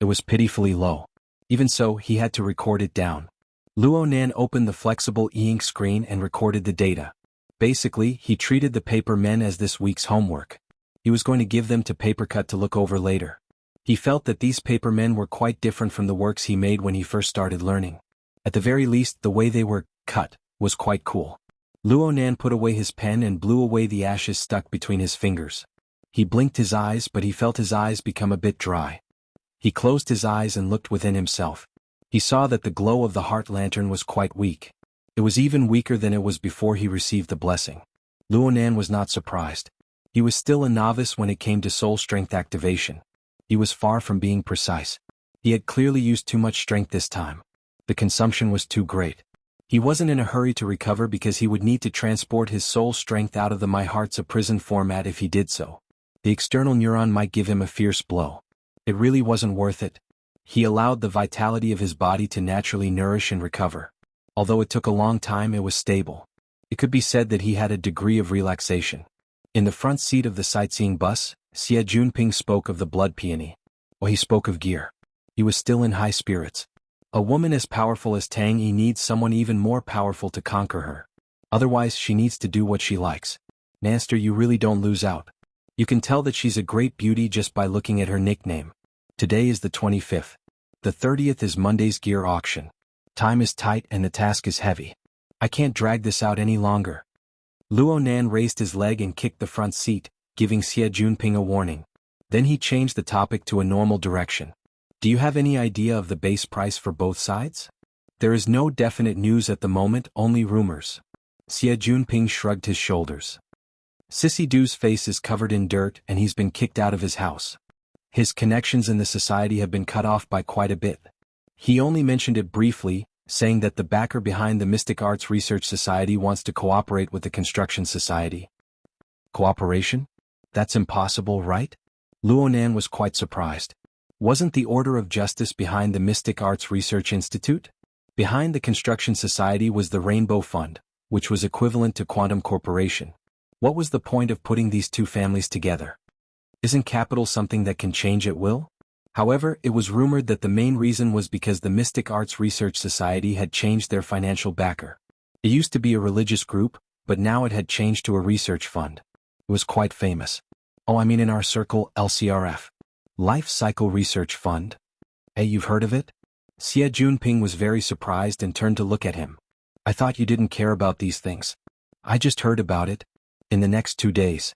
It was pitifully low. Even so, he had to record it down. Luonan opened the flexible e-ink screen and recorded the data. Basically, he treated the paper men as this week's homework. He was going to give them to Papercut to look over later. He felt that these paper men were quite different from the works he made when he first started learning. At the very least, the way they were cut was quite cool. Luonan put away his pen and blew away the ashes stuck between his fingers. He blinked his eyes, but he felt his eyes become a bit dry. He closed his eyes and looked within himself. He saw that the glow of the heart lantern was quite weak. It was even weaker than it was before he received the blessing. Luonan was not surprised. He was still a novice when it came to soul strength activation. He was far from being precise. He had clearly used too much strength this time. The consumption was too great. He wasn't in a hurry to recover because he would need to transport his soul strength out of the My Heart's a Prison format if he did so. The external neuron might give him a fierce blow. It really wasn't worth it. He allowed the vitality of his body to naturally nourish and recover. Although it took a long time, it was stable. It could be said that he had a degree of relaxation. In the front seat of the sightseeing bus, Xie Junping spoke of the blood peony. Or he spoke of gear. He was still in high spirits. A woman as powerful as Tang Yi needs someone even more powerful to conquer her. Otherwise, she needs to do what she likes. Master, you really don't lose out. You can tell that she's a great beauty just by looking at her nickname. Today is the 25th. The 30th is Monday's gear auction. Time is tight and the task is heavy. I can't drag this out any longer. Luonan raised his leg and kicked the front seat, giving Xie Junping a warning. Then he changed the topic to a normal direction. Do you have any idea of the base price for both sides? There is no definite news at the moment, only rumors. Xie Junping shrugged his shoulders. Sissy Du's face is covered in dirt and he's been kicked out of his house. His connections in the society have been cut off by quite a bit. He only mentioned it briefly, saying that the backer behind the Mystic Arts Research Society wants to cooperate with the Construction Society. Cooperation? That's impossible, right? Luonan was quite surprised. Wasn't the Order of Justice behind the Mystic Arts Research Institute? Behind the Construction Society was the Rainbow Fund, which was equivalent to Quantum Corporation. What was the point of putting these two families together? Isn't capital something that can change at will? However, it was rumored that the main reason was because the Mystic Arts Research Society had changed their financial backer. It used to be a religious group, but now it had changed to a research fund. It was quite famous. Oh, I mean in our circle, LCRF. Life Cycle Research Fund? Hey, you've heard of it? Xie Junping was very surprised and turned to look at him. I thought you didn't care about these things. I just heard about it. In the next 2 days.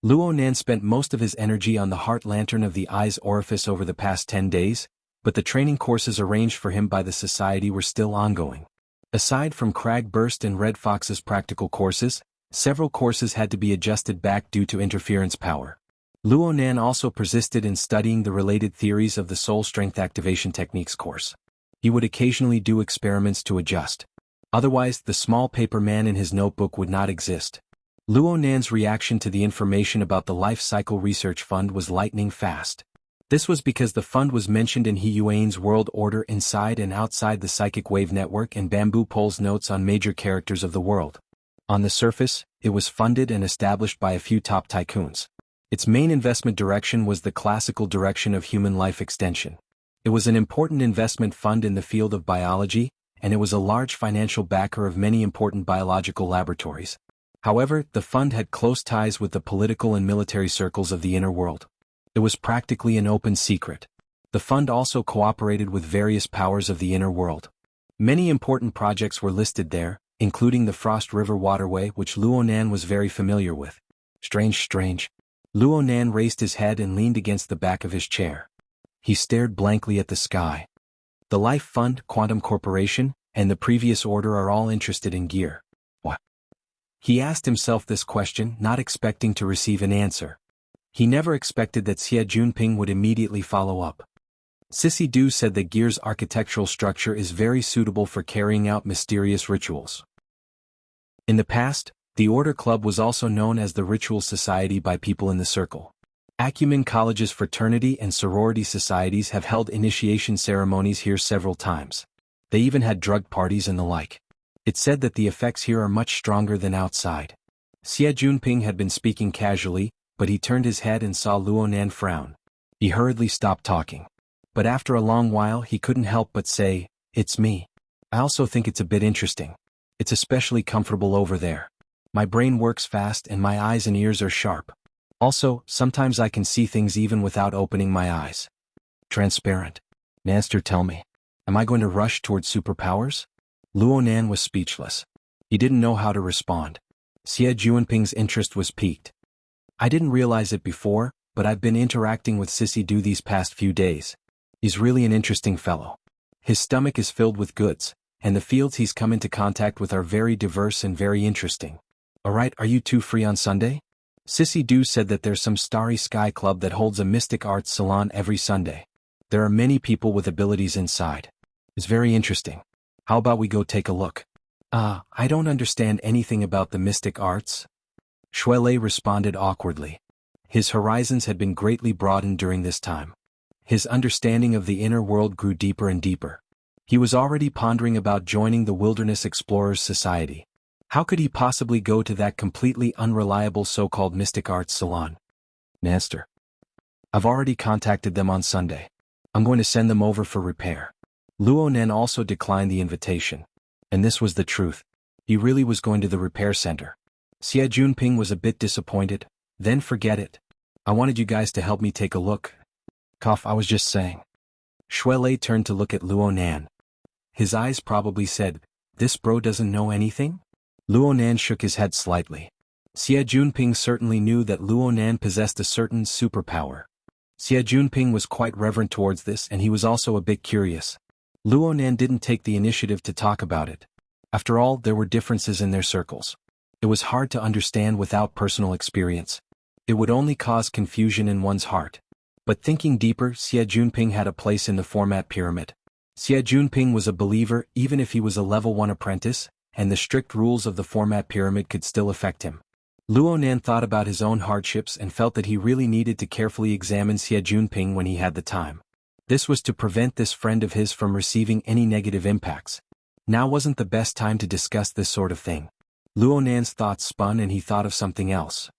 Luonan spent most of his energy on the heart lantern of the eye's orifice over the past 10 days, but the training courses arranged for him by the society were still ongoing. Aside from Crag Burst and Red Fox's practical courses, several courses had to be adjusted back due to interference power. Luonan also persisted in studying the related theories of the Soul Strength Activation Techniques course. He would occasionally do experiments to adjust. Otherwise, the small paper man in his notebook would not exist. Luonan's reaction to the information about the Life Cycle Research Fund was lightning fast. This was because the fund was mentioned in He Yuan's world order inside and outside the Psychic Wave Network and Bamboo Pole's notes on major characters of the world. On the surface, it was funded and established by a few top tycoons. Its main investment direction was the classical direction of human life extension. It was an important investment fund in the field of biology, and it was a large financial backer of many important biological laboratories. However, the fund had close ties with the political and military circles of the inner world. It was practically an open secret. The fund also cooperated with various powers of the inner world. Many important projects were listed there, including the Frost River waterway, which Luonan was very familiar with. Strange. Luonan raised his head and leaned against the back of his chair. He stared blankly at the sky. The Life Fund, Quantum Corporation, and the previous order are all interested in gear. What? He asked himself this question, not expecting to receive an answer. He never expected that Xie Junping would immediately follow up. Sissy Du said that gear's architectural structure is very suitable for carrying out mysterious rituals. In the past, the Order Club was also known as the Ritual Society by people in the circle. Acumen College's fraternity and sorority societies have held initiation ceremonies here several times. They even had drug parties and the like. It's said that the effects here are much stronger than outside. Xie Junping had been speaking casually, but he turned his head and saw Luonan frown. He hurriedly stopped talking. But after a long while he couldn't help but say, "It's me. I also think it's a bit interesting. It's especially comfortable over there. My brain works fast and my eyes and ears are sharp. Also, sometimes I can see things even without opening my eyes." Transparent. Master, tell me. Am I going to rush towards superpowers? Luonan was speechless. He didn't know how to respond. Xie Junping's interest was piqued. I didn't realize it before, but I've been interacting with Sissy Du these past few days. He's really an interesting fellow. His stomach is filled with goods, and the fields he's come into contact with are very diverse and very interesting. Alright, are you two free on Sunday? Sissy Du said that there's some Starry Sky Club that holds a mystic arts salon every Sunday. There are many people with abilities inside. It's very interesting. How about we go take a look? I don't understand anything about the mystic arts. Shuele responded awkwardly. His horizons had been greatly broadened during this time. His understanding of the inner world grew deeper and deeper. He was already pondering about joining the Wilderness Explorers Society. How could he possibly go to that completely unreliable so-called mystic arts salon? Master. I've already contacted them on Sunday. I'm going to send them over for repair. Luonan also declined the invitation. And this was the truth. He really was going to the repair center. Xie Junping was a bit disappointed. Then forget it. I wanted you guys to help me take a look. I was just saying. Shuele turned to look at Luonan. His eyes probably said, "This bro doesn't know anything?" Luonan shook his head slightly. Xie Junping certainly knew that Luonan possessed a certain superpower. Xie Junping was quite reverent towards this and he was also a bit curious. Luonan didn't take the initiative to talk about it. After all, there were differences in their circles. It was hard to understand without personal experience. It would only cause confusion in one's heart. But thinking deeper, Xie Junping had a place in the format pyramid. Xie Junping was a believer even if he was a level 1 apprentice, and the strict rules of the format pyramid could still affect him. Luonan thought about his own hardships and felt that he really needed to carefully examine Xie Junping when he had the time. This was to prevent this friend of his from receiving any negative impacts. Now wasn't the best time to discuss this sort of thing. Luonan's thoughts spun and he thought of something else.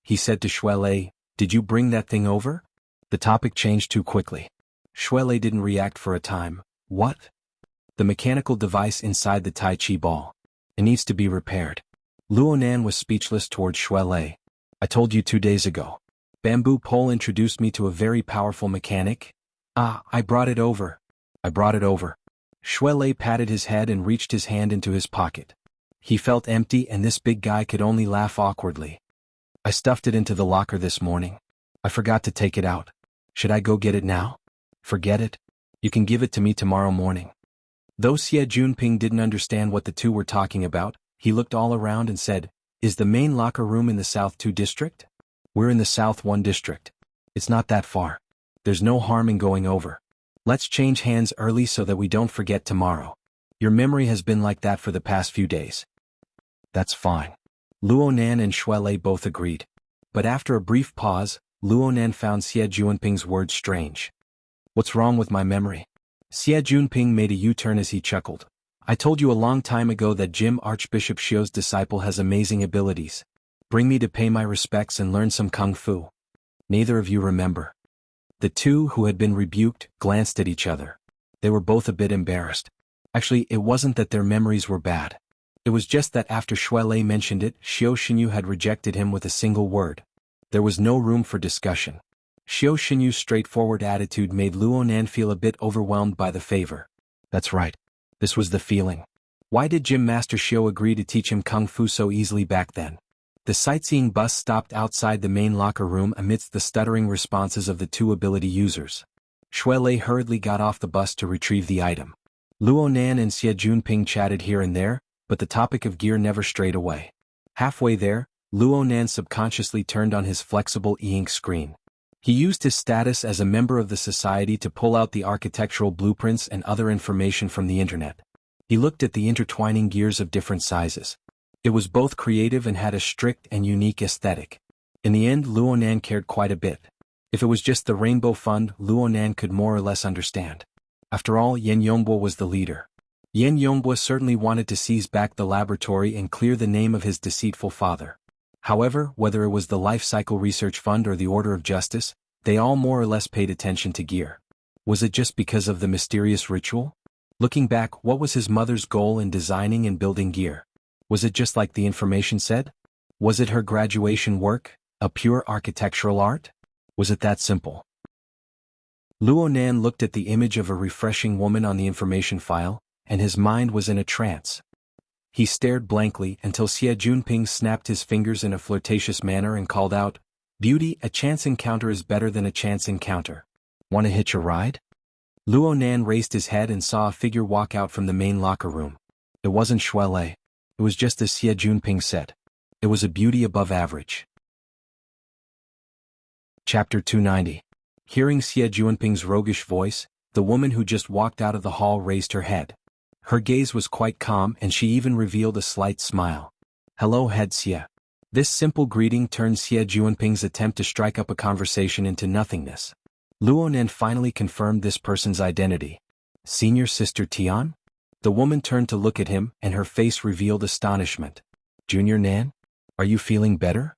He said to Shuelei, "Did you bring that thing over?" The topic changed too quickly. Shuelei didn't react for a time. What? The mechanical device inside the Tai Chi ball. It needs to be repaired. Luonan was speechless towards Shuelei. I told you 2 days ago. Bamboo Pole introduced me to a very powerful mechanic. I brought it over. I brought it over. Shuelei patted his head and reached his hand into his pocket. He felt empty and this big guy could only laugh awkwardly. I stuffed it into the locker this morning. I forgot to take it out. Should I go get it now? Forget it. You can give it to me tomorrow morning. Though Xie Junping didn't understand what the two were talking about, he looked all around and said, "Is the main locker room in the South 2 district? We're in the South 1 district. It's not that far. There's no harm in going over. Let's change hands early so that we don't forget tomorrow. Your memory has been like that for the past few days." That's fine. Luonan and Shuelei both agreed. But after a brief pause, Luonan found Xie Junping's words strange. What's wrong with my memory? Xie Junping made a U-turn as he chuckled. I told you a long time ago that Jim Archbishop Xiu's disciple has amazing abilities. Bring me to pay my respects and learn some kung fu. Neither of you remember. The two, who had been rebuked, glanced at each other. They were both a bit embarrassed. Actually, it wasn't that their memories were bad. It was just that after Shuelei mentioned it, Xiu Xinyu had rejected him with a single word. There was no room for discussion. Xiu Xinyu's straightforward attitude made Luonan feel a bit overwhelmed by the favor. That's right. This was the feeling. Why did Gym Master Xiu agree to teach him kung fu so easily back then? The sightseeing bus stopped outside the main locker room amidst the stuttering responses of the two ability users. Shuelei hurriedly got off the bus to retrieve the item. Luonan and Xie Junping chatted here and there, but the topic of gear never strayed away. Halfway there, Luonan subconsciously turned on his flexible e-ink screen. He used his status as a member of the society to pull out the architectural blueprints and other information from the internet. He looked at the intertwining gears of different sizes. It was both creative and had a strict and unique aesthetic. In the end, Luonan cared quite a bit. If it was just the Rainbow Fund, Luonan could more or less understand. After all, Yen Yongbo was the leader. Yen Yongbo certainly wanted to seize back the laboratory and clear the name of his deceitful father. However, whether it was the Life Cycle Research Fund or the Order of Justice, they all more or less paid attention to gear. Was it just because of the mysterious ritual? Looking back, what was his mother's goal in designing and building gear? Was it just like the information said? Was it her graduation work, a pure architectural art? Was it that simple? Luonan looked at the image of a refreshing woman on the information file, and his mind was in a trance. He stared blankly until Xie Junping snapped his fingers in a flirtatious manner and called out, "Beauty, a chance encounter is better than a chance encounter. Want to hitch a ride?" Luonan raised his head and saw a figure walk out from the main locker room. It wasn't Shuelei. It was just as Xie Junping said. It was a beauty above average. Chapter 290. Hearing Xie Junping's roguish voice, the woman who just walked out of the hall raised her head. Her gaze was quite calm and she even revealed a slight smile. "Hello, Head Xie." This simple greeting turned Xie Junping's attempt to strike up a conversation into nothingness. Luonan finally confirmed this person's identity. "Senior Sister Tian?" The woman turned to look at him and her face revealed astonishment. "Junior Nan? Are you feeling better?"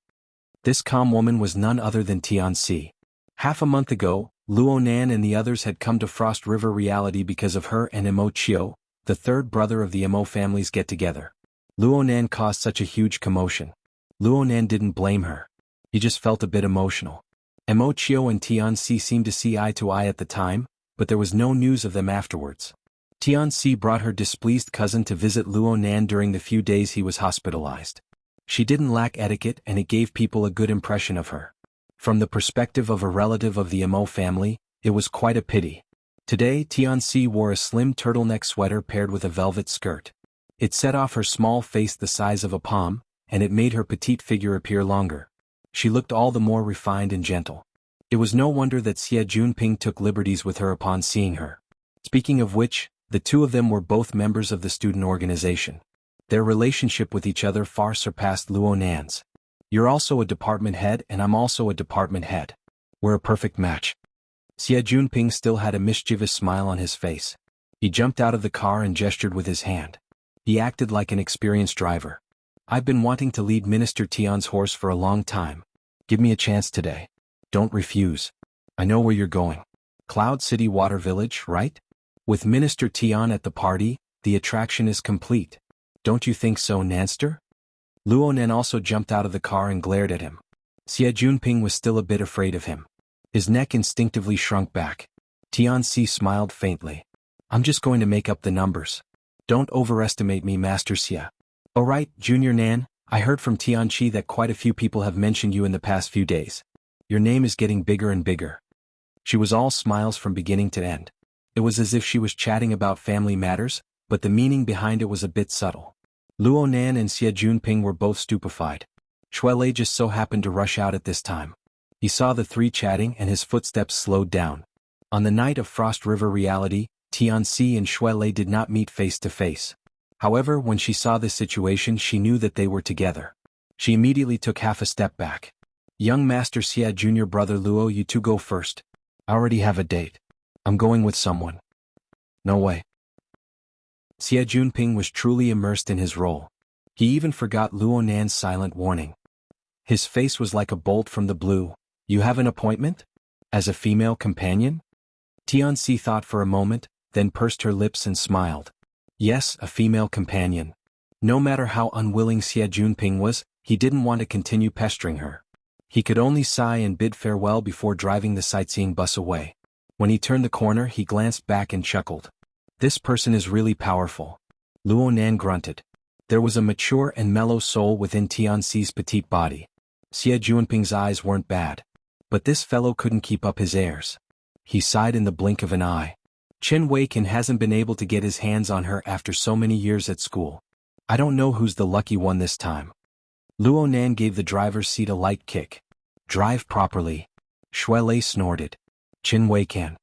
This calm woman was none other than Tianxi. Half a month ago, Luonan and the others had come to Frost River Reality because of her and Emo Chio, the third brother of the Emo family's get-together. Luonan caused such a huge commotion. Luonan didn't blame her. He just felt a bit emotional. Emo Chio and Tianxi seemed to see eye to eye at the time, but there was no news of them afterwards. Tianxi brought her displeased cousin to visit Luonan during the few days he was hospitalized. She didn't lack etiquette and it gave people a good impression of her. From the perspective of a relative of the Emo family, it was quite a pity. Today, Tianxi wore a slim turtleneck sweater paired with a velvet skirt. It set off her small face the size of a palm, and it made her petite figure appear longer. She looked all the more refined and gentle. It was no wonder that Xie Junping took liberties with her upon seeing her. Speaking of which, the two of them were both members of the student organization. Their relationship with each other far surpassed Luo Nan's. You're also a department head and I'm also a department head. We're a perfect match. Xie Junping still had a mischievous smile on his face. He jumped out of the car and gestured with his hand. He acted like an experienced driver. I've been wanting to lead Minister Tian's horse for a long time. Give me a chance today. Don't refuse. I know where you're going. Cloud City Water Village, right? With Minister Tian at the party, the attraction is complete. Don't you think so, Nanster? Luo Nan also jumped out of the car and glared at him. Xie Junping was still a bit afraid of him. His neck instinctively shrunk back. Tianxi smiled faintly. I'm just going to make up the numbers. Don't overestimate me, Master Xie. Oh right, Junior Nan, I heard from Tianxi that quite a few people have mentioned you in the past few days. Your name is getting bigger and bigger. She was all smiles from beginning to end. It was as if she was chatting about family matters, but the meaning behind it was a bit subtle. Luo Nan and Xie Junping were both stupefied. Shuelei just so happened to rush out at this time. He saw the three chatting and his footsteps slowed down. On the night of Frost River reality, Tianxi and Shuelei did not meet face to face. However, when she saw this situation she knew that they were together. She immediately took half a step back. Young Master Xie Junior Brother Luo, you two go first. I already have a date. I'm going with someone. No way. Xie Junping was truly immersed in his role. He even forgot Luo Nan's silent warning. His face was like a bolt from the blue. You have an appointment? As a female companion? Tianxi thought for a moment, then pursed her lips and smiled. Yes, a female companion. No matter how unwilling Xie Junping was, he didn't want to continue pestering her. He could only sigh and bid farewell before driving the sightseeing bus away. When he turned the corner he glanced back and chuckled. This person is really powerful. Luo Nan grunted. There was a mature and mellow soul within Tianxi's petite body. Xie Junping's eyes weren't bad. But this fellow couldn't keep up his airs. He sighed in the blink of an eye. Chen Weiqin hasn't been able to get his hands on her after so many years at school. I don't know who's the lucky one this time. Luo Nan gave the driver's seat a light kick. Drive properly. Shuelei snorted. Chen Weiqin.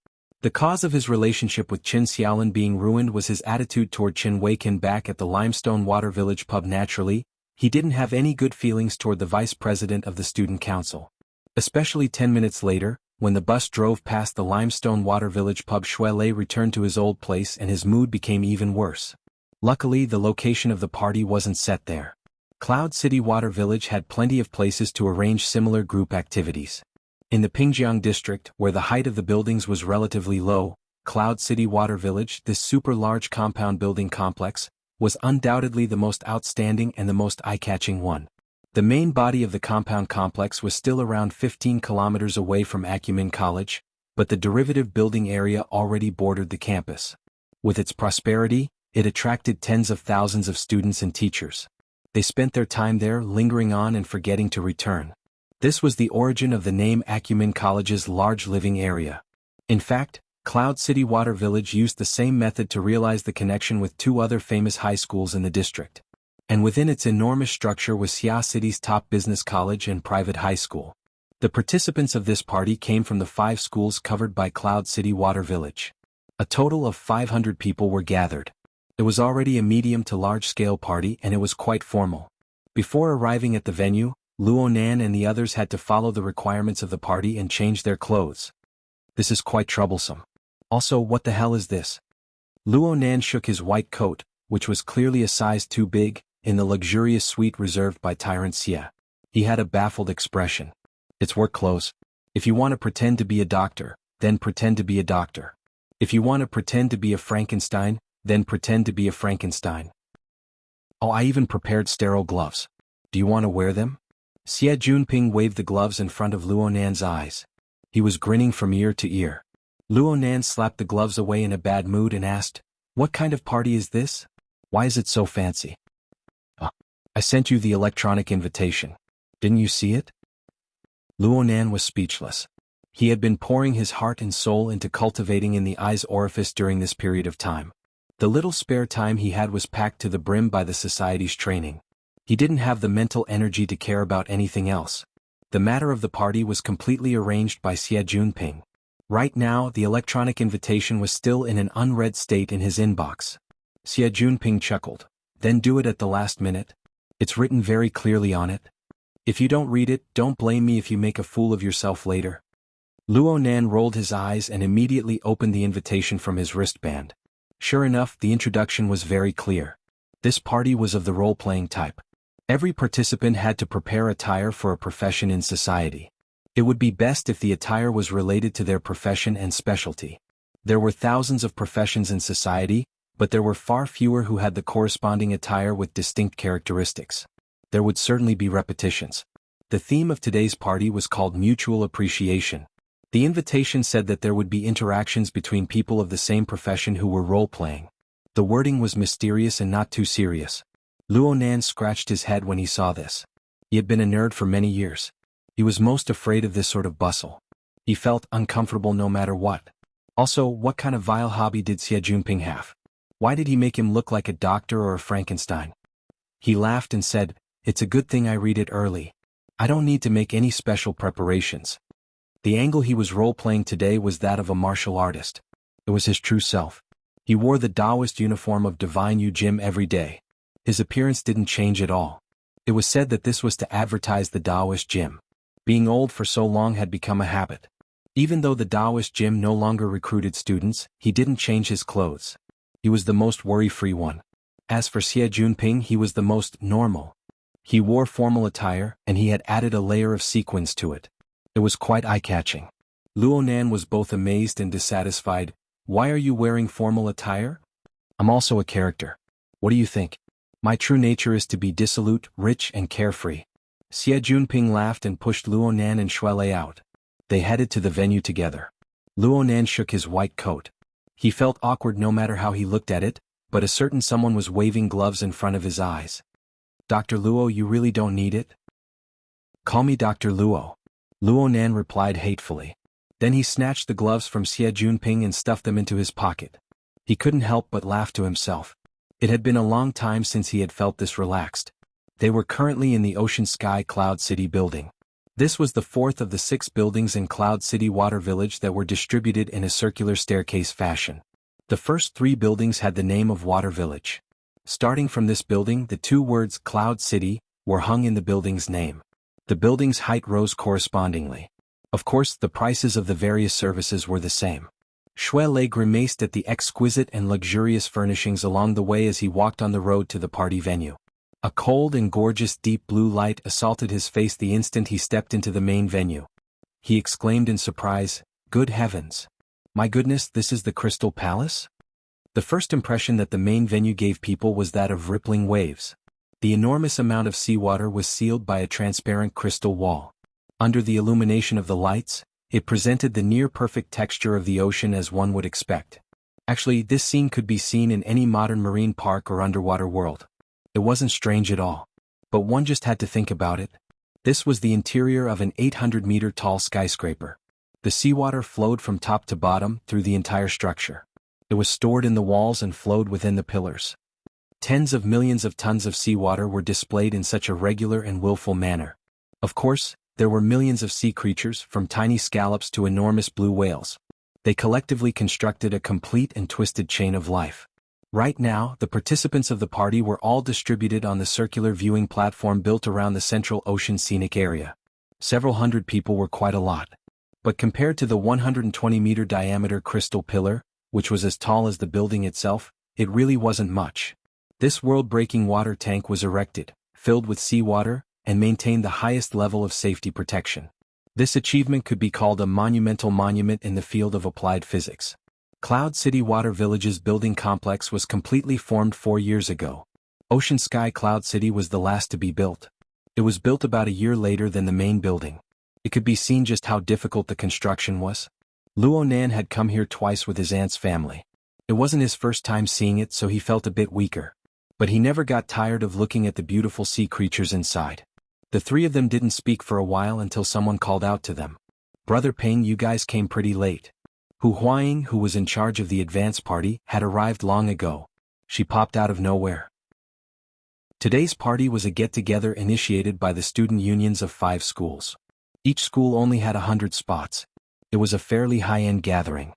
The cause of his relationship with Qin Xiaolin being ruined was his attitude toward Chen Weiqin back at the Limestone Water Village pub. Naturally, he didn't have any good feelings toward the vice president of the student council. Especially 10 minutes later, when the bus drove past the Limestone Water Village pub, Shuelei returned to his old place and his mood became even worse. Luckily, the location of the party wasn't set there. Cloud City Water Village had plenty of places to arrange similar group activities. In the Pingjiang district, where the height of the buildings was relatively low, Cloud City Water Village, this super large compound building complex, was undoubtedly the most outstanding and the most eye-catching one. The main body of the compound complex was still around 15 kilometers away from Acumen College, but the derivative building area already bordered the campus. With its prosperity, it attracted tens of thousands of students and teachers. They spent their time there lingering on and forgetting to return. This was the origin of the name Acumen College's large living area. In fact, Cloud City Water Village used the same method to realize the connection with two other famous high schools in the district. And within its enormous structure was Xia City's top business college and private high school. The participants of this party came from the 5 schools covered by Cloud City Water Village. A total of 500 people were gathered. It was already a medium to large-scale party and it was quite formal. Before arriving at the venue, Luo Nan and the others had to follow the requirements of the party and change their clothes. This is quite troublesome. Also, what the hell is this? Luo Nan shook his white coat, which was clearly a size too big, in the luxurious suite reserved by Tyrant Xie. He had a baffled expression. It's work clothes. If you want to pretend to be a doctor, then pretend to be a doctor. If you want to pretend to be a Frankenstein, then pretend to be a Frankenstein. Oh, I even prepared sterile gloves. Do you want to wear them? Xie Junping waved the gloves in front of Luo Nan's eyes. He was grinning from ear to ear. Luo Nan slapped the gloves away in a bad mood and asked, "What kind of party is this? Why is it so fancy?" I sent you the electronic invitation. Didn't you see it? Luo Nan was speechless. He had been pouring his heart and soul into cultivating in the eye's orifice during this period of time. The little spare time he had was packed to the brim by the society's training. He didn't have the mental energy to care about anything else. The matter of the party was completely arranged by Xie Junping. Right now, the electronic invitation was still in an unread state in his inbox. Xie Junping chuckled. Then do it at the last minute? It's written very clearly on it. If you don't read it, don't blame me if you make a fool of yourself later. Luo Nan rolled his eyes and immediately opened the invitation from his wristband. Sure enough, the introduction was very clear. This party was of the role-playing type. Every participant had to prepare attire for a profession in society. It would be best if the attire was related to their profession and specialty. There were thousands of professions in society, but there were far fewer who had the corresponding attire with distinct characteristics. There would certainly be repetitions. The theme of today's party was called mutual appreciation. The invitation said that there would be interactions between people of the same profession who were role-playing. The wording was mysterious and not too serious. Luo Nan scratched his head when he saw this. He had been a nerd for many years. He was most afraid of this sort of bustle. He felt uncomfortable no matter what. Also, what kind of vile hobby did Xie Junping have? Why did he make him look like a doctor or a Frankenstein? He laughed and said, "It's a good thing I read it early. I don't need to make any special preparations." The angle he was role-playing today was that of a martial artist. It was his true self. He wore the Taoist uniform of Divine Yu Jim every day. His appearance didn't change at all. It was said that this was to advertise the Taoist gym. Being old for so long had become a habit. Even though the Taoist gym no longer recruited students, he didn't change his clothes. He was the most worry-free one. As for Xie Junping, he was the most normal. He wore formal attire, and he had added a layer of sequins to it. It was quite eye-catching. Luo Nan was both amazed and dissatisfied. "Why are you wearing formal attire?" "I'm also a character. What do you think? My true nature is to be dissolute, rich, and carefree." Xie Junping laughed and pushed Luo Nan and Shuelei out. They headed to the venue together. Luo Nan shook his white coat. He felt awkward no matter how he looked at it, but a certain someone was waving gloves in front of his eyes. "Dr. Luo, you really don't need it?" "Call me Dr. Luo." Luo Nan replied hatefully. Then he snatched the gloves from Xie Junping and stuffed them into his pocket. He couldn't help but laugh to himself. It had been a long time since he had felt this relaxed. They were currently in the Ocean Sky Cloud City building. This was the fourth of the 6 buildings in Cloud City Water Village that were distributed in a circular staircase fashion. The first 3 buildings had the name of Water Village. Starting from this building, the 2 words Cloud City were hung in the building's name. The building's height rose correspondingly. Of course, the prices of the various services were the same. Shuelei grimaced at the exquisite and luxurious furnishings along the way as he walked on the road to the party venue. A cold and gorgeous deep blue light assaulted his face the instant he stepped into the main venue. He exclaimed in surprise, "Good heavens! My goodness, this is the Crystal Palace?" The first impression that the main venue gave people was that of rippling waves. The enormous amount of seawater was sealed by a transparent crystal wall. Under the illumination of the lights, it presented the near-perfect texture of the ocean as one would expect. Actually, this scene could be seen in any modern marine park or underwater world. It wasn't strange at all. But one just had to think about it. This was the interior of an 800-meter-tall skyscraper. The seawater flowed from top to bottom through the entire structure. It was stored in the walls and flowed within the pillars. Tens of millions of tons of seawater were displayed in such a regular and willful manner. Of course, there were millions of sea creatures, from tiny scallops to enormous blue whales. They collectively constructed a complete and twisted chain of life. Right now, the participants of the party were all distributed on the circular viewing platform built around the central ocean scenic area. Several hundred people were quite a lot. But compared to the 120-meter diameter crystal pillar, which was as tall as the building itself, it really wasn't much. This world-breaking water tank was erected, filled with seawater, and maintained the highest level of safety protection. This achievement could be called a monumental monument in the field of applied physics. Cloud City Water Village's building complex was completely formed 4 years ago. Ocean Sky Cloud City was the last to be built. It was built about a year later than the main building. It could be seen just how difficult the construction was. Luo Nan had come here twice with his aunt's family. It wasn't his first time seeing it, so he felt a bit weaker. But he never got tired of looking at the beautiful sea creatures inside. The 3 of them didn't speak for a while until someone called out to them. Brother Ping, you guys came pretty late. Hu Huaying, who was in charge of the advance party, had arrived long ago. She popped out of nowhere. Today's party was a get-together initiated by the student unions of 5 schools. Each school only had 100 spots. It was a fairly high-end gathering.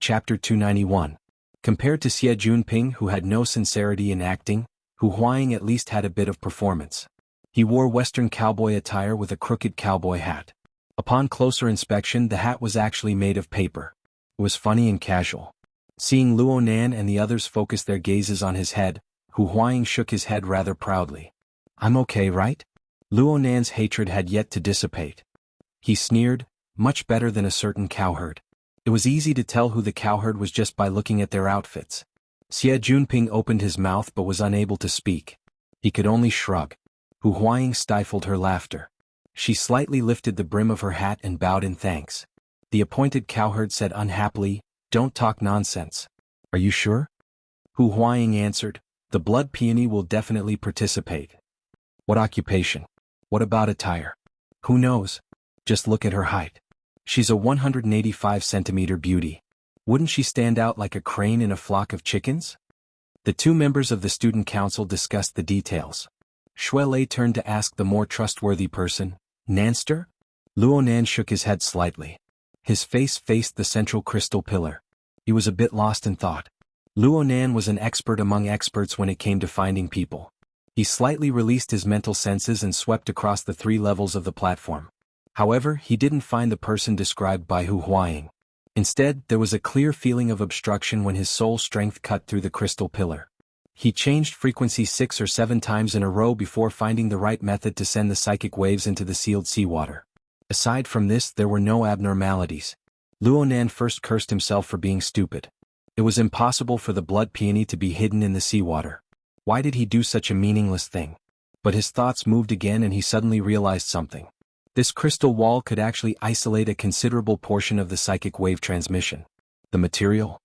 Chapter 291. Compared to Xie Junping, who had no sincerity in acting, Hu Huaying at least had a bit of performance. He wore Western cowboy attire with a crooked cowboy hat. Upon closer inspection, the hat was actually made of paper. It was funny and casual. Seeing Luo Nan and the others focus their gazes on his head, Hu Huaying shook his head rather proudly. "I'm okay, right?" Luo Nan's hatred had yet to dissipate. He sneered, "Much better than a certain cowherd." It was easy to tell who the cowherd was just by looking at their outfits. Xie Junping opened his mouth but was unable to speak. He could only shrug. Hu Huaying stifled her laughter. She slightly lifted the brim of her hat and bowed in thanks. The appointed cowherd said unhappily, "Don't talk nonsense." "Are you sure?" Hu Huaying answered, "The blood peony will definitely participate." "What occupation? What about attire?" "Who knows? Just look at her height. She's a 185-centimeter beauty. Wouldn't she stand out like a crane in a flock of chickens?" The 2 members of the student council discussed the details. Xue Lei turned to ask the more trustworthy person, "Nanster?" Luo Nan shook his head slightly. His face faced the central crystal pillar. He was a bit lost in thought. Luo Nan was an expert among experts when it came to finding people. He slightly released his mental senses and swept across the 3 levels of the platform. However, he didn't find the person described by Hu Huaying. Instead, there was a clear feeling of obstruction when his soul strength cut through the crystal pillar. He changed frequency 6 or 7 times in a row before finding the right method to send the psychic waves into the sealed seawater. Aside from this, there were no abnormalities. Luo Nan first cursed himself for being stupid. It was impossible for the blood peony to be hidden in the seawater. Why did he do such a meaningless thing? But his thoughts moved again and he suddenly realized something. This crystal wall could actually isolate a considerable portion of the psychic wave transmission. The material?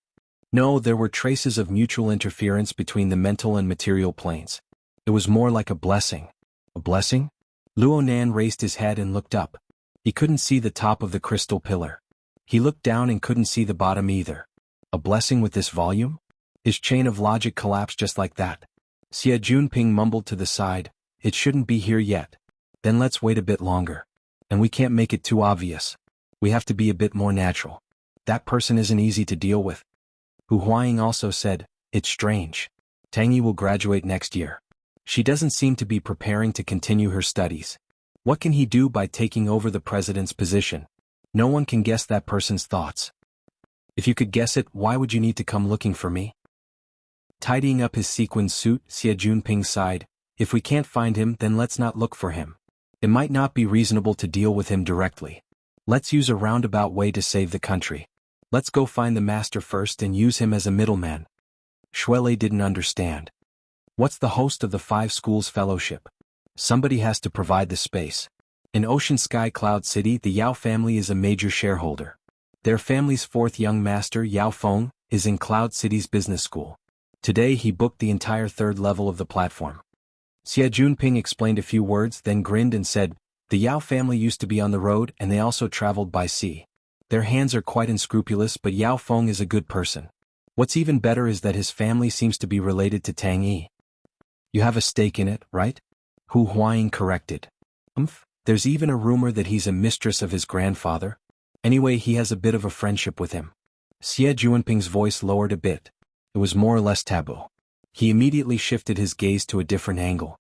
No, there were traces of mutual interference between the mental and material planes. It was more like a blessing. A blessing? Luo Nan raised his head and looked up. He couldn't see the top of the crystal pillar. He looked down and couldn't see the bottom either. A blessing with this volume? His chain of logic collapsed just like that. Xie Junping mumbled to the side, "It shouldn't be here yet." "Then let's wait a bit longer. And we can't make it too obvious. We have to be a bit more natural. That person isn't easy to deal with." Hu Huaying also said, "It's strange. Tang Yi will graduate next year. She doesn't seem to be preparing to continue her studies. What can he do by taking over the president's position? No one can guess that person's thoughts. If you could guess it, why would you need to come looking for me?" Tidying up his sequin suit, Xie Junping sighed, "If we can't find him, then let's not look for him. It might not be reasonable to deal with him directly. Let's use a roundabout way to save the country. Let's go find the master first and use him as a middleman." Xue Lei didn't understand. What's the host of the 5 schools fellowship? Somebody has to provide the space. In Ocean Sky Cloud City, the Yao family is a major shareholder. Their family's 4th young master, Yao Feng, is in Cloud City's business school. Today he booked the entire 3rd level of the platform. Xie Junping explained a few words, then grinned and said, "The Yao family used to be on the road and they also traveled by sea. Their hands are quite unscrupulous, but Yao Feng is a good person. What's even better is that his family seems to be related to Tang Yi." "You have a stake in it, right?" Hu Huaying corrected. There's even a rumor that he's a mistress of his grandfather. Anyway, he has a bit of a friendship with him." Xie Junping's voice lowered a bit. It was more or less taboo. He immediately shifted his gaze to a different angle.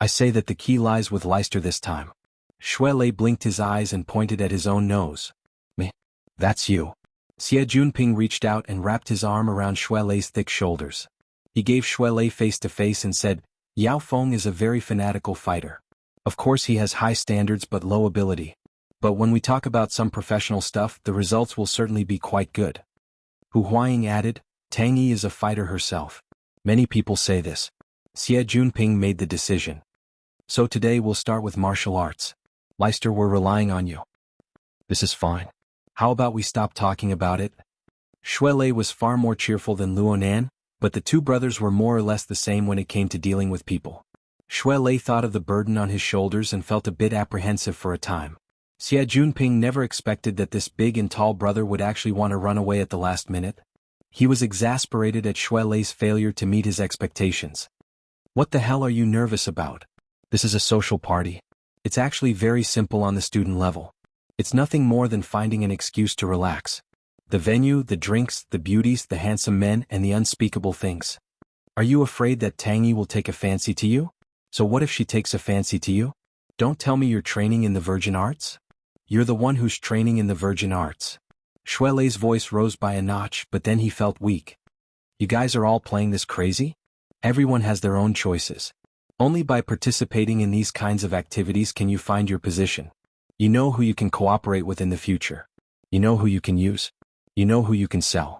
"I say that the key lies with Leister this time." Xue Lei blinked his eyes and pointed at his own nose. "Meh. That's you." Xie Junping reached out and wrapped his arm around Xue Lei's thick shoulders. He gave Xue Lei face to face and said, "Yao Feng is a very fanatical fighter. Of course he has high standards but low ability. But when we talk about some professional stuff, the results will certainly be quite good." Hu Huaying added, "Tang Yi is a fighter herself. Many people say this." Xie Junping made the decision. "So today we'll start with martial arts. Leister, we're relying on you." "This is fine. How about we stop talking about it?" Xue Lei was far more cheerful than Luo Nan, but the 2 brothers were more or less the same when it came to dealing with people. Xue Lei thought of the burden on his shoulders and felt a bit apprehensive for a time. Xia Junping never expected that this big and tall brother would actually want to run away at the last minute. He was exasperated at Shui Lei's failure to meet his expectations. What the hell are you nervous about? This is a social party. It's actually very simple on the student level. It's nothing more than finding an excuse to relax. The venue, the drinks, the beauties, the handsome men, and the unspeakable things. Are you afraid that Tangyi will take a fancy to you? So what if she takes a fancy to you? Don't tell me you're training in the virgin arts? You're the one who's training in the virgin arts. Shui Lei's voice rose by a notch, but then he felt weak. You guys are all playing this crazy? Everyone has their own choices. Only by participating in these kinds of activities can you find your position. You know who you can cooperate with in the future. You know who you can use. You know who you can sell.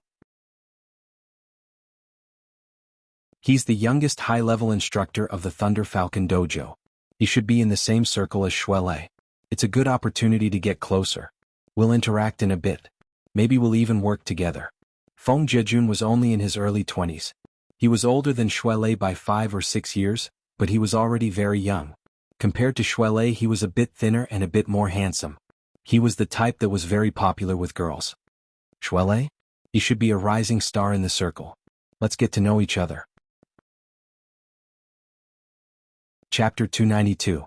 He's the youngest high-level instructor of the Thunder Falcon Dojo. He should be in the same circle as Shui Lei. It's a good opportunity to get closer. We'll interact in a bit. Maybe we'll even work together. Feng Jejun was only in his early 20s. He was older than Shui Lei by 5 or 6 years, but he was already very young. Compared to Shui Lei, he was a bit thinner and a bit more handsome. He was the type that was very popular with girls. Shui Lei? He should be a rising star in the circle. Let's get to know each other. Chapter 292.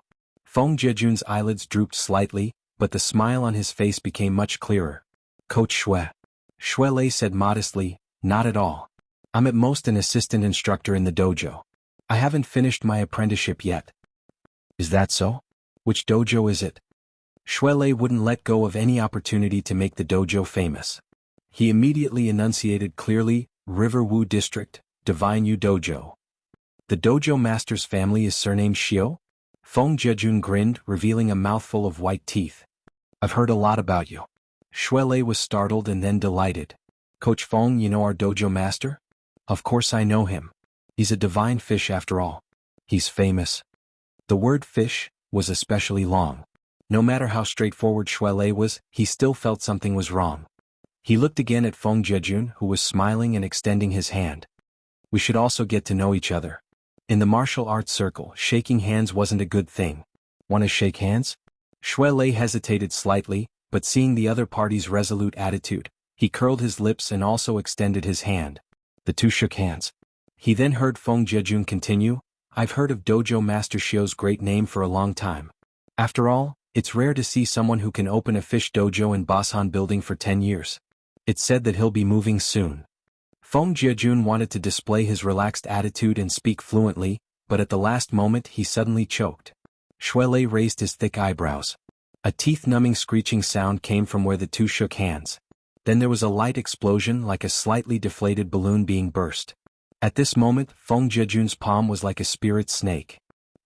Feng Jejun's eyelids drooped slightly, but the smile on his face became much clearer. Coach Shui. Shui Lei said modestly, not at all. I'm at most an assistant instructor in the dojo. I haven't finished my apprenticeship yet. Is that so? Which dojo is it? Shui Lei wouldn't let go of any opportunity to make the dojo famous. He immediately enunciated clearly, River Wu District, Divine Yu Dojo. The dojo master's family is surnamed Xiao? Feng Jejun grinned, revealing a mouthful of white teeth. I've heard a lot about you. Shui Lei was startled and then delighted. Coach Feng, you know our dojo master? Of course I know him. He's a divine fish after all. He's famous. The word fish was especially long. No matter how straightforward Shui Lei was, he still felt something was wrong. He looked again at Feng Jejun, who was smiling and extending his hand. We should also get to know each other. In the martial arts circle, shaking hands wasn't a good thing. Want to shake hands? Shui Lei hesitated slightly, but seeing the other party's resolute attitude, he curled his lips and also extended his hand. The two shook hands. He then heard Feng Jejun continue, I've heard of Dojo Master Xiao's great name for a long time. After all, it's rare to see someone who can open a fish dojo in Basan building for 10 years. It's said that he'll be moving soon. Feng Jejun wanted to display his relaxed attitude and speak fluently, but at the last moment he suddenly choked. Shui Lei raised his thick eyebrows. A teeth-numbing screeching sound came from where the two shook hands. Then there was a light explosion like a slightly deflated balloon being burst. At this moment, Feng Jejun's palm was like a spirit snake.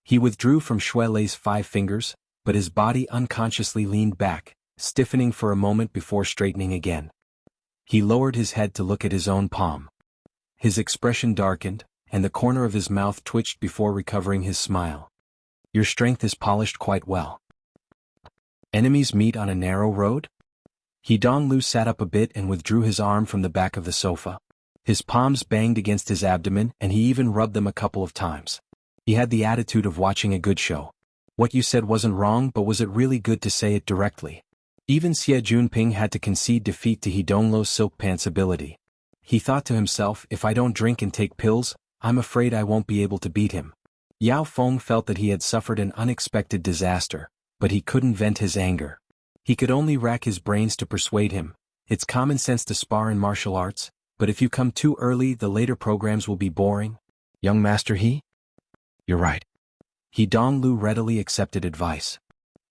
He withdrew from Shui Lei's 5 fingers, but his body unconsciously leaned back, stiffening for a moment before straightening again. He lowered his head to look at his own palm. His expression darkened, and the corner of his mouth twitched before recovering his smile. Your strength is polished quite well. Enemies meet on a narrow road? He Donglu sat up a bit and withdrew his arm from the back of the sofa. His palms banged against his abdomen and he even rubbed them a couple of times. He had the attitude of watching a good show. What you said wasn't wrong, but was it really good to say it directly? Even Xia Junping had to concede defeat to Hidonglu's silk pants ability. He thought to himself, if I don't drink and take pills, I'm afraid I won't be able to beat him. Yao Feng felt that he had suffered an unexpected disaster, but he couldn't vent his anger. He could only rack his brains to persuade him. It's common sense to spar in martial arts, but if you come too early the later programs will be boring. Young Master He? You're right. Hidonglu readily accepted advice.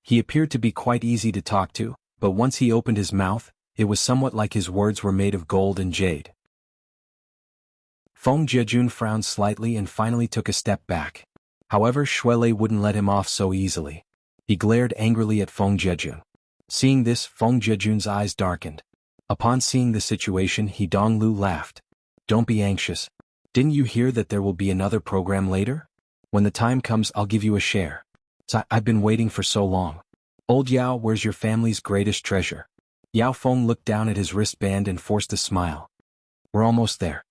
He appeared to be quite easy to talk to, but once he opened his mouth, it was somewhat like his words were made of gold and jade. Feng Jejun frowned slightly and finally took a step back. However, Shui Lei wouldn't let him off so easily. He glared angrily at Feng Jejun. Seeing this, Feng Jejun's eyes darkened. Upon seeing the situation, Hidonglu laughed. Don't be anxious. Didn't you hear that there will be another program later? When the time comes, I'll give you a share. I've been waiting for so long. Old Yao, where's your family's greatest treasure? Yao Feng looked down at his wristband and forced a smile. We're almost there.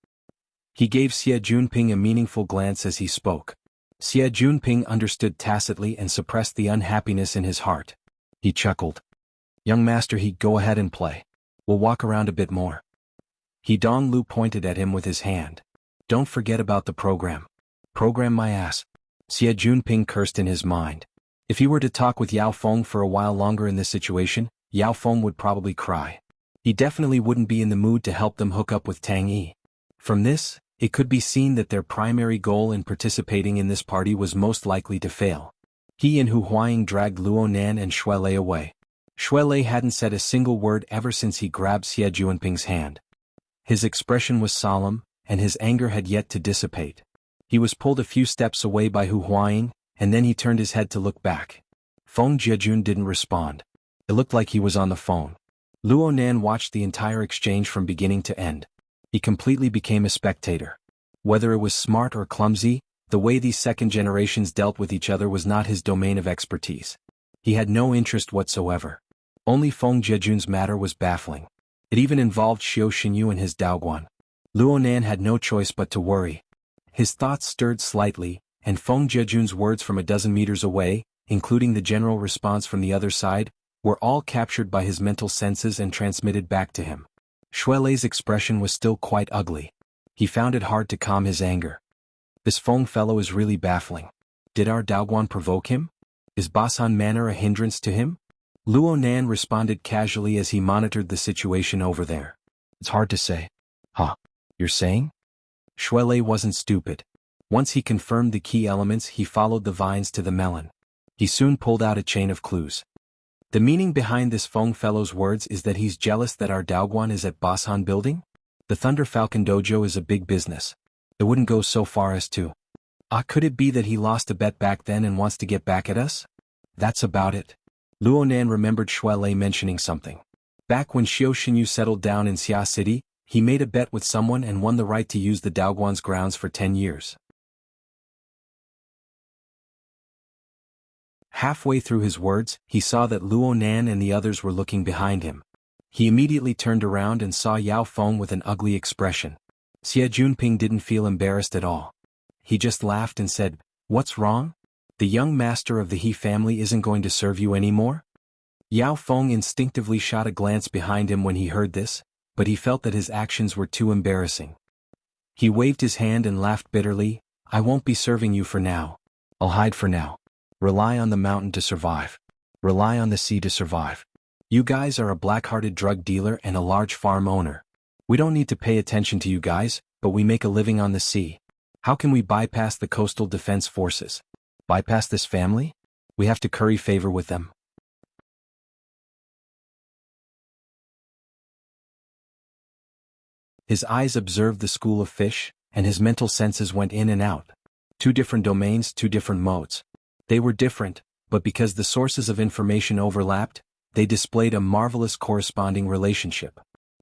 He gave Xia Junping a meaningful glance as he spoke. Xia Junping understood tacitly and suppressed the unhappiness in his heart. He chuckled. Young master, he go ahead and play. We'll walk around a bit more. Dong Lu pointed at him with his hand. Don't forget about the program. Program my ass. Xie Junping cursed in his mind. If he were to talk with Yao Feng for a while longer in this situation, Yao Feng would probably cry. He definitely wouldn't be in the mood to help them hook up with Tang Yi. From this, it could be seen that their primary goal in participating in this party was most likely to fail. He and Hu Huaying dragged Luo Nan and Shui Lei away. Shui Lei hadn't said a single word ever since he grabbed Xie Junping's hand. His expression was solemn, and his anger had yet to dissipate. He was pulled a few steps away by Hu Huaying, and then he turned his head to look back. Feng Jiejun didn't respond. It looked like he was on the phone. Luo Nan watched the entire exchange from beginning to end. He completely became a spectator. Whether it was smart or clumsy, the way these second generations dealt with each other was not his domain of expertise. He had no interest whatsoever. Only Feng Jiejun's matter was baffling. It even involved Xiao Xinyu and his Daoguan. Luo Nan had no choice but to worry. His thoughts stirred slightly, and Feng Jiejun's words from a dozen meters away, including the general response from the other side, were all captured by his mental senses and transmitted back to him. Shui Lei's expression was still quite ugly. He found it hard to calm his anger. This Feng fellow is really baffling. Did our Daoguan provoke him? Is Basan manner a hindrance to him? Luo Nan responded casually as he monitored the situation over there. It's hard to say. Huh? You're saying? Shui Lei wasn't stupid. Once he confirmed the key elements, he followed the vines to the melon. He soon pulled out a chain of clues. The meaning behind this Feng fellow's words is that he's jealous that our Daoguan is at Basan building? The Thunder Falcon Dojo is a big business. It wouldn't go so far as to. Could it be that he lost a bet back then and wants to get back at us? That's about it. Luo Nan remembered Shui Lei mentioning something. Back when Xiao Xinyu settled down in Xia City, he made a bet with someone and won the right to use the Daoguan's grounds for 10 years. Halfway through his words, he saw that Luo Nan and the others were looking behind him. He immediately turned around and saw Yao Feng with an ugly expression. Xie Junping didn't feel embarrassed at all. He just laughed and said, "What's wrong? The young master of the He family isn't going to serve you anymore?" Yao Feng instinctively shot a glance behind him when he heard this, but he felt that his actions were too embarrassing. He waved his hand and laughed bitterly. "I won't be serving you for now. I'll hide for now. Rely on the mountain to survive. Rely on the sea to survive. You guys are a black-hearted drug dealer and a large farm owner. We don't need to pay attention to you guys, but we make a living on the sea. How can we bypass the coastal defense forces? Bypass this family? We have to curry favor with them." His eyes observed the school of fish, and his mental senses went in and out. 2 different domains, 2 different modes. They were different, but because the sources of information overlapped, they displayed a marvelous corresponding relationship.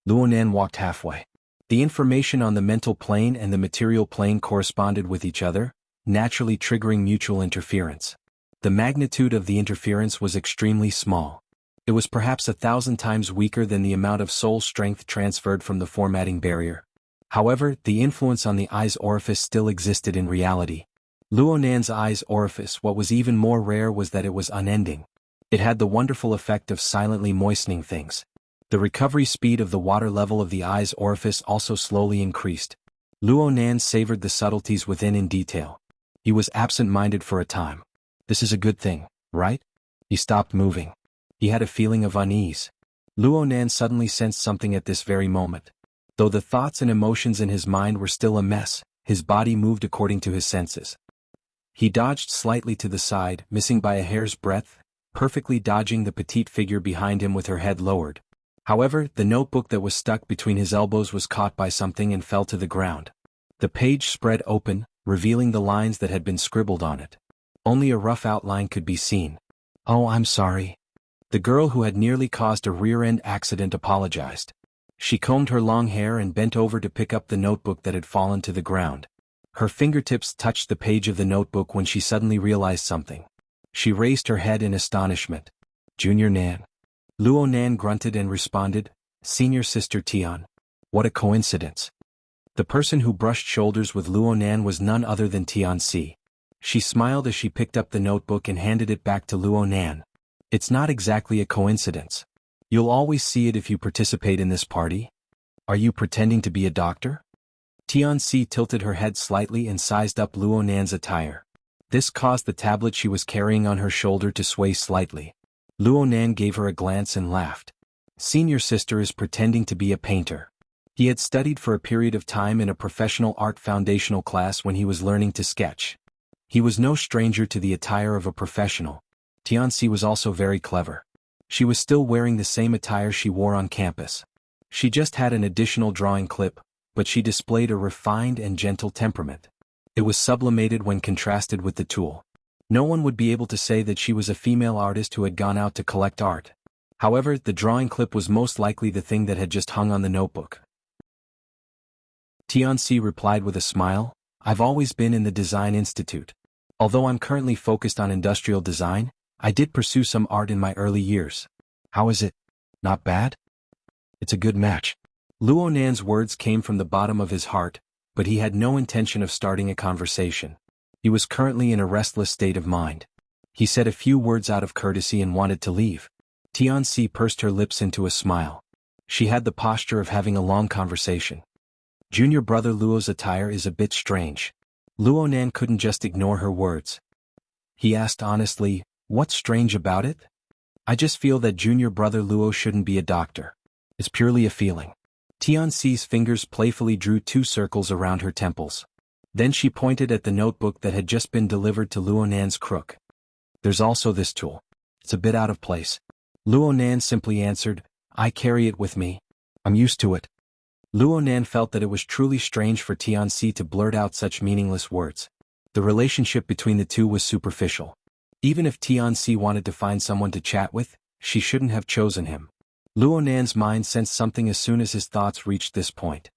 Luo Nan walked halfway. The information on the mental plane and the material plane corresponded with each other, naturally triggering mutual interference. The magnitude of the interference was extremely small. It was perhaps 1,000 times weaker than the amount of soul strength transferred from the formatting barrier. However, the influence on the eye's orifice still existed in reality. Luo Nan's eye's orifice, what was even more rare was that it was unending. It had the wonderful effect of silently moistening things. The recovery speed of the water level of the eye's orifice also slowly increased. Luo Nan savored the subtleties within in detail. He was absent-minded for a time. This is a good thing, right? He stopped moving. He had a feeling of unease. Luo Nan suddenly sensed something at this very moment. Though the thoughts and emotions in his mind were still a mess, his body moved according to his senses. He dodged slightly to the side, missing by a hair's breadth, perfectly dodging the petite figure behind him with her head lowered. However, the notebook that was stuck between his elbows was caught by something and fell to the ground. The page spread open, revealing the lines that had been scribbled on it. Only a rough outline could be seen. "Oh, I'm sorry." The girl who had nearly caused a rear-end accident apologized. She combed her long hair and bent over to pick up the notebook that had fallen to the ground. Her fingertips touched the page of the notebook when she suddenly realized something. She raised her head in astonishment. "Junior Nan." Luo Nan grunted and responded, "Senior Sister Tian. What a coincidence." The person who brushed shoulders with Luo Nan was none other than Tian Si. She smiled as she picked up the notebook and handed it back to Luo Nan. "It's not exactly a coincidence. You'll always see it if you participate in this party. Are you pretending to be a doctor? Tianxi tilted her head slightly and sized up Luo Nan's attire. This caused the tablet she was carrying on her shoulder to sway slightly. Luo Nan gave her a glance and laughed. Senior sister is pretending to be a painter. He had studied for a period of time in a professional art foundational class when he was learning to sketch. He was no stranger to the attire of a professional. Tianxi was also very clever. She was still wearing the same attire she wore on campus. She just had an additional drawing clip, but she displayed a refined and gentle temperament. It was sublimated when contrasted with the tool. No one would be able to say that she was a female artist who had gone out to collect art. However, the drawing clip was most likely the thing that had just hung on the notebook. Tianxi replied with a smile, I've always been in the Design Institute. Although I'm currently focused on industrial design, I did pursue some art in my early years. How is it? Not bad? It's a good match. Luo Nan's words came from the bottom of his heart, but he had no intention of starting a conversation. He was currently in a restless state of mind. He said a few words out of courtesy and wanted to leave. Tianxi pursed her lips into a smile. She had the posture of having a long conversation. Junior brother Luo's attire is a bit strange. Luo Nan couldn't just ignore her words. He asked honestly, what's strange about it? I just feel that junior brother Luo shouldn't be a doctor. It's purely a feeling. Tianxi's fingers playfully drew 2 circles around her temples. Then she pointed at the notebook that had just been delivered to Luo Nan's crook. There's also this tool. It's a bit out of place. Luo Nan simply answered, I carry it with me. I'm used to it. Luo Nan felt that it was truly strange for Tianxi to blurt out such meaningless words. The relationship between the two was superficial. Even if Tianxi wanted to find someone to chat with, she shouldn't have chosen him. Luo Nan's mind sensed something as soon as his thoughts reached this point.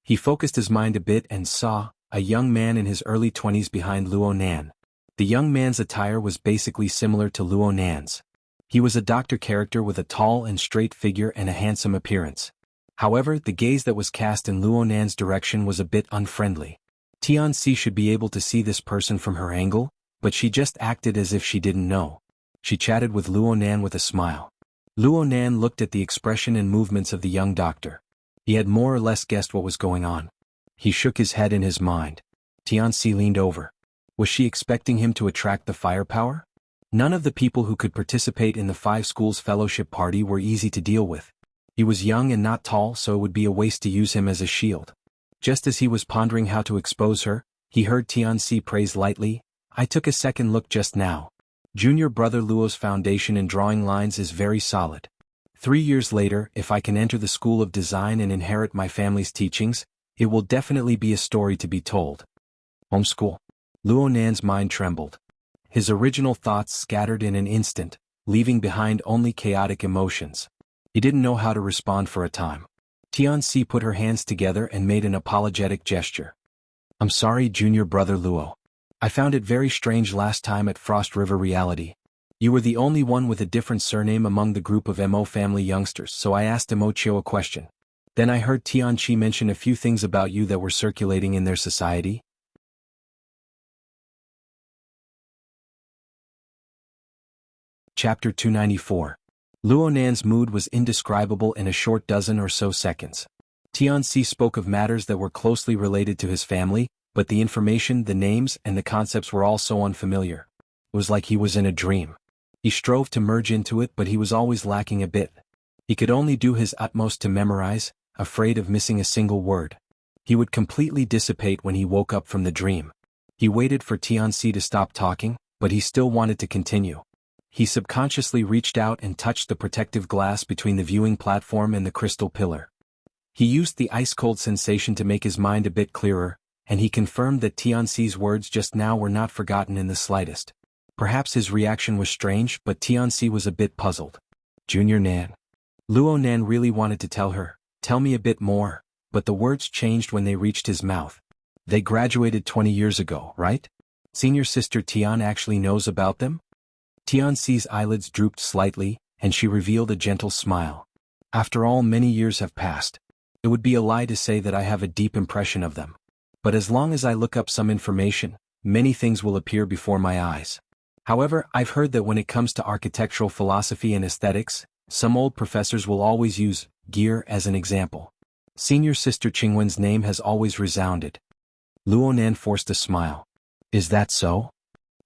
He focused his mind a bit and saw a young man in his early 20s behind Luo Nan. The young man's attire was basically similar to Luo Nan's. He was a doctor character with a tall and straight figure and a handsome appearance. However, the gaze that was cast in Luo Nan's direction was a bit unfriendly. Tianxi should be able to see this person from her angle, but she just acted as if she didn't know. She chatted with Luo Nan with a smile. Luo Nan looked at the expression and movements of the young doctor. He had more or less guessed what was going on. He shook his head in his mind. Tianxi leaned over. Was she expecting him to attract the firepower? None of the people who could participate in the 5 schools fellowship party were easy to deal with. He was young and not tall, so it would be a waste to use him as a shield. Just as he was pondering how to expose her, he heard Tianxi praise lightly, I took a second look just now. Junior brother Luo's foundation in drawing lines is very solid. 3 years later, if I can enter the school of design and inherit my family's teachings, it will definitely be a story to be told. Homeschool. Luo Nan's mind trembled. His original thoughts scattered in an instant, leaving behind only chaotic emotions. He didn't know how to respond for a time. Tianxi put her hands together and made an apologetic gesture. I'm sorry, junior brother Luo. I found it very strange last time at Frost River Reality. You were the only one with a different surname among the group of Mo family youngsters, so I asked Mochio a question. Then I heard Tianxi mention a few things about you that were circulating in their society. Chapter 294. Luo Nan's mood was indescribable in a short dozen or so seconds. Tianxi spoke of matters that were closely related to his family, but the information, the names, and the concepts were all so unfamiliar. It was like he was in a dream. He strove to merge into it, but he was always lacking a bit. He could only do his utmost to memorize, afraid of missing a single word. He would completely dissipate when he woke up from the dream. He waited for Tianxi to stop talking, but he still wanted to continue. He subconsciously reached out and touched the protective glass between the viewing platform and the crystal pillar. He used the ice-cold sensation to make his mind a bit clearer, and he confirmed that Tianxi's words just now were not forgotten in the slightest. Perhaps his reaction was strange, but Tianxi was a bit puzzled. Junior Nan. Luo Nan really wanted to tell her, tell me a bit more, but the words changed when they reached his mouth. They graduated 20 years ago, right? Senior sister Tian actually knows about them? Tianxi's eyelids drooped slightly, and she revealed a gentle smile. After all, many years have passed. It would be a lie to say that I have a deep impression of them. But as long as I look up some information, many things will appear before my eyes. However, I've heard that when it comes to architectural philosophy and aesthetics, Some old professors will always use gear as an example. Senior Sister Qingwen's name has always resounded. Luonan forced a smile. Is that so?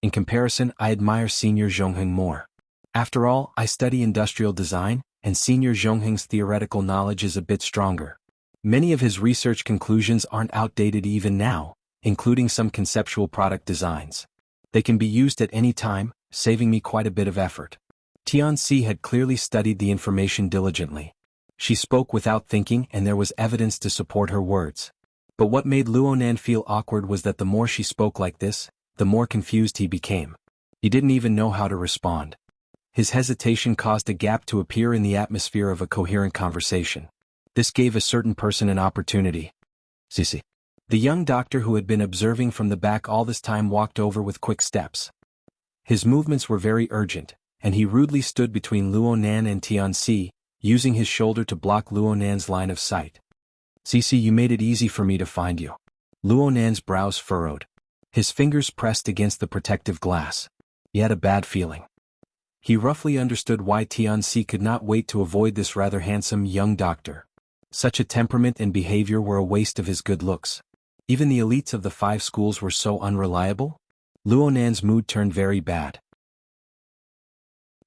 In comparison, I admire Senior Zhongheng more. After all, I study industrial design, and Senior Zhongheng's theoretical knowledge is a bit stronger. Many of his research conclusions aren't outdated even now, including some conceptual product designs. They can be used at any time, saving me quite a bit of effort. Tianxi had clearly studied the information diligently. She spoke without thinking, and there was evidence to support her words. But what made Luonan feel awkward was that the more she spoke like this, the more confused he became. He didn't even know how to respond. His hesitation caused a gap to appear in the atmosphere of a coherent conversation. This gave a certain person an opportunity. Sisi. The young doctor who had been observing from the back all this time walked over with quick steps. His movements were very urgent, and he rudely stood between Luonan and Tianxi, using his shoulder to block Luonan's line of sight. Sisi, you made it easy for me to find you. Luonan's brows furrowed. His fingers pressed against the protective glass. He had a bad feeling. He roughly understood why Tianxi could not wait to avoid this rather handsome young doctor. Such a temperament and behavior were a waste of his good looks. Even the elites of the 5 schools were so unreliable? Luonan's mood turned very bad.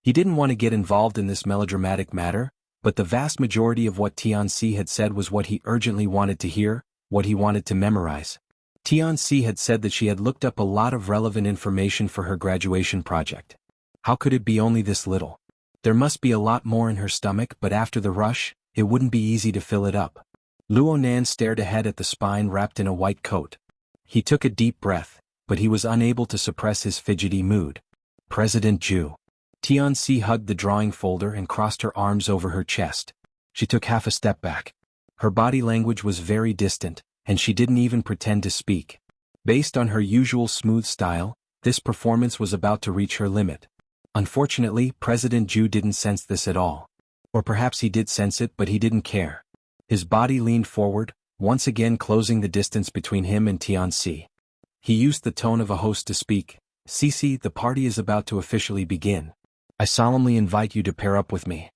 He didn't want to get involved in this melodramatic matter, but the vast majority of what Tianxi had said was what he urgently wanted to hear, what he wanted to memorize. Tianxi had said that she had looked up a lot of relevant information for her graduation project. How could it be only this little? There must be a lot more in her stomach, but after the rush, it wouldn't be easy to fill it up. Luonan stared ahead at the spine wrapped in a white coat. He took a deep breath, but he was unable to suppress his fidgety mood. President Zhu. Tianxi hugged the drawing folder and crossed her arms over her chest. She took half a step back. Her body language was very distant, and she didn't even pretend to speak. Based on her usual smooth style, this performance was about to reach her limit. Unfortunately, President Zhu didn't sense this at all. Or perhaps he did sense it, but he didn't care. His body leaned forward, once again closing the distance between him and Tianxi. He used the tone of a host to speak. Sisi, the party is about to officially begin. I solemnly invite you to pair up with me.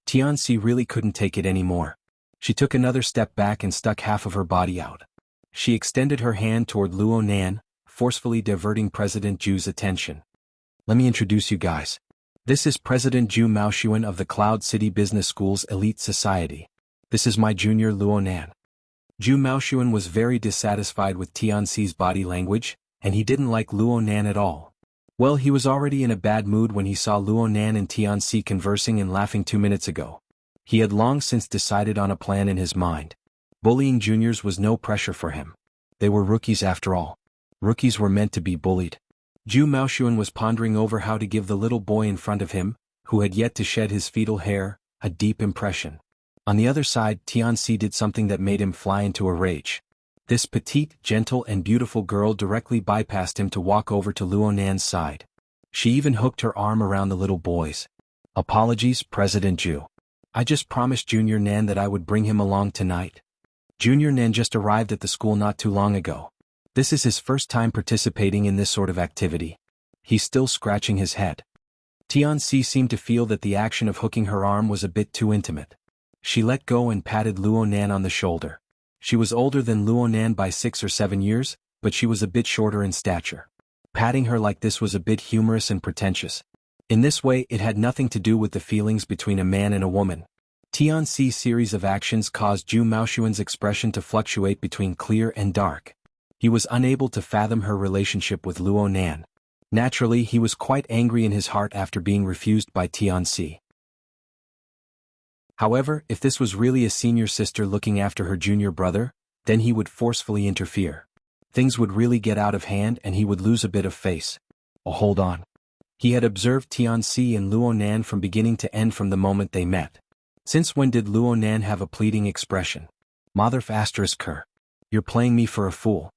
Tianxi really couldn't take it anymore. She took another step back and stuck half of her body out. She extended her hand toward Luonan, forcefully diverting President Zhu's attention. Let me introduce you guys. This is President Zhu Maoxuan of the Cloud City Business School's Elite Society. This is my junior Luonan. Zhu Maoxuan was very dissatisfied with Tianxi's body language, and he didn't like Luonan at all. Well, he was already in a bad mood when he saw Luonan and Tianxi conversing and laughing 2 minutes ago. He had long since decided on a plan in his mind. Bullying juniors was no pressure for him. They were rookies after all. Rookies were meant to be bullied. Zhu Maoxuan was pondering over how to give the little boy in front of him, who had yet to shed his fetal hair, a deep impression. On the other side, Tianxi did something that made him fly into a rage. This petite, gentle and beautiful girl directly bypassed him to walk over to Luonan's side. She even hooked her arm around the little boy's. Apologies, President Zhu. I just promised Junior Nan that I would bring him along tonight. Junior Nan just arrived at the school not too long ago. This is his first time participating in this sort of activity. He's still scratching his head. Tianxi seemed to feel that the action of hooking her arm was a bit too intimate. She let go and patted Luonan on the shoulder. She was older than Luonan by 6 or 7 years, but she was a bit shorter in stature. Patting her like this was a bit humorous and pretentious. In this way, it had nothing to do with the feelings between a man and a woman. Tianxi's series of actions caused Zhu Maoxuan's expression to fluctuate between clear and dark. He was unable to fathom her relationship with Luonan. Naturally, he was quite angry in his heart after being refused by Tianxi. However, if this was really a senior sister looking after her junior brother, then he would forcefully interfere. Things would really get out of hand and he would lose a bit of face. Oh, hold on. He had observed Tianxi and Luonan from beginning to end from the moment they met. Since when did Luonan have a pleading expression? Mother****. You're playing me for a fool.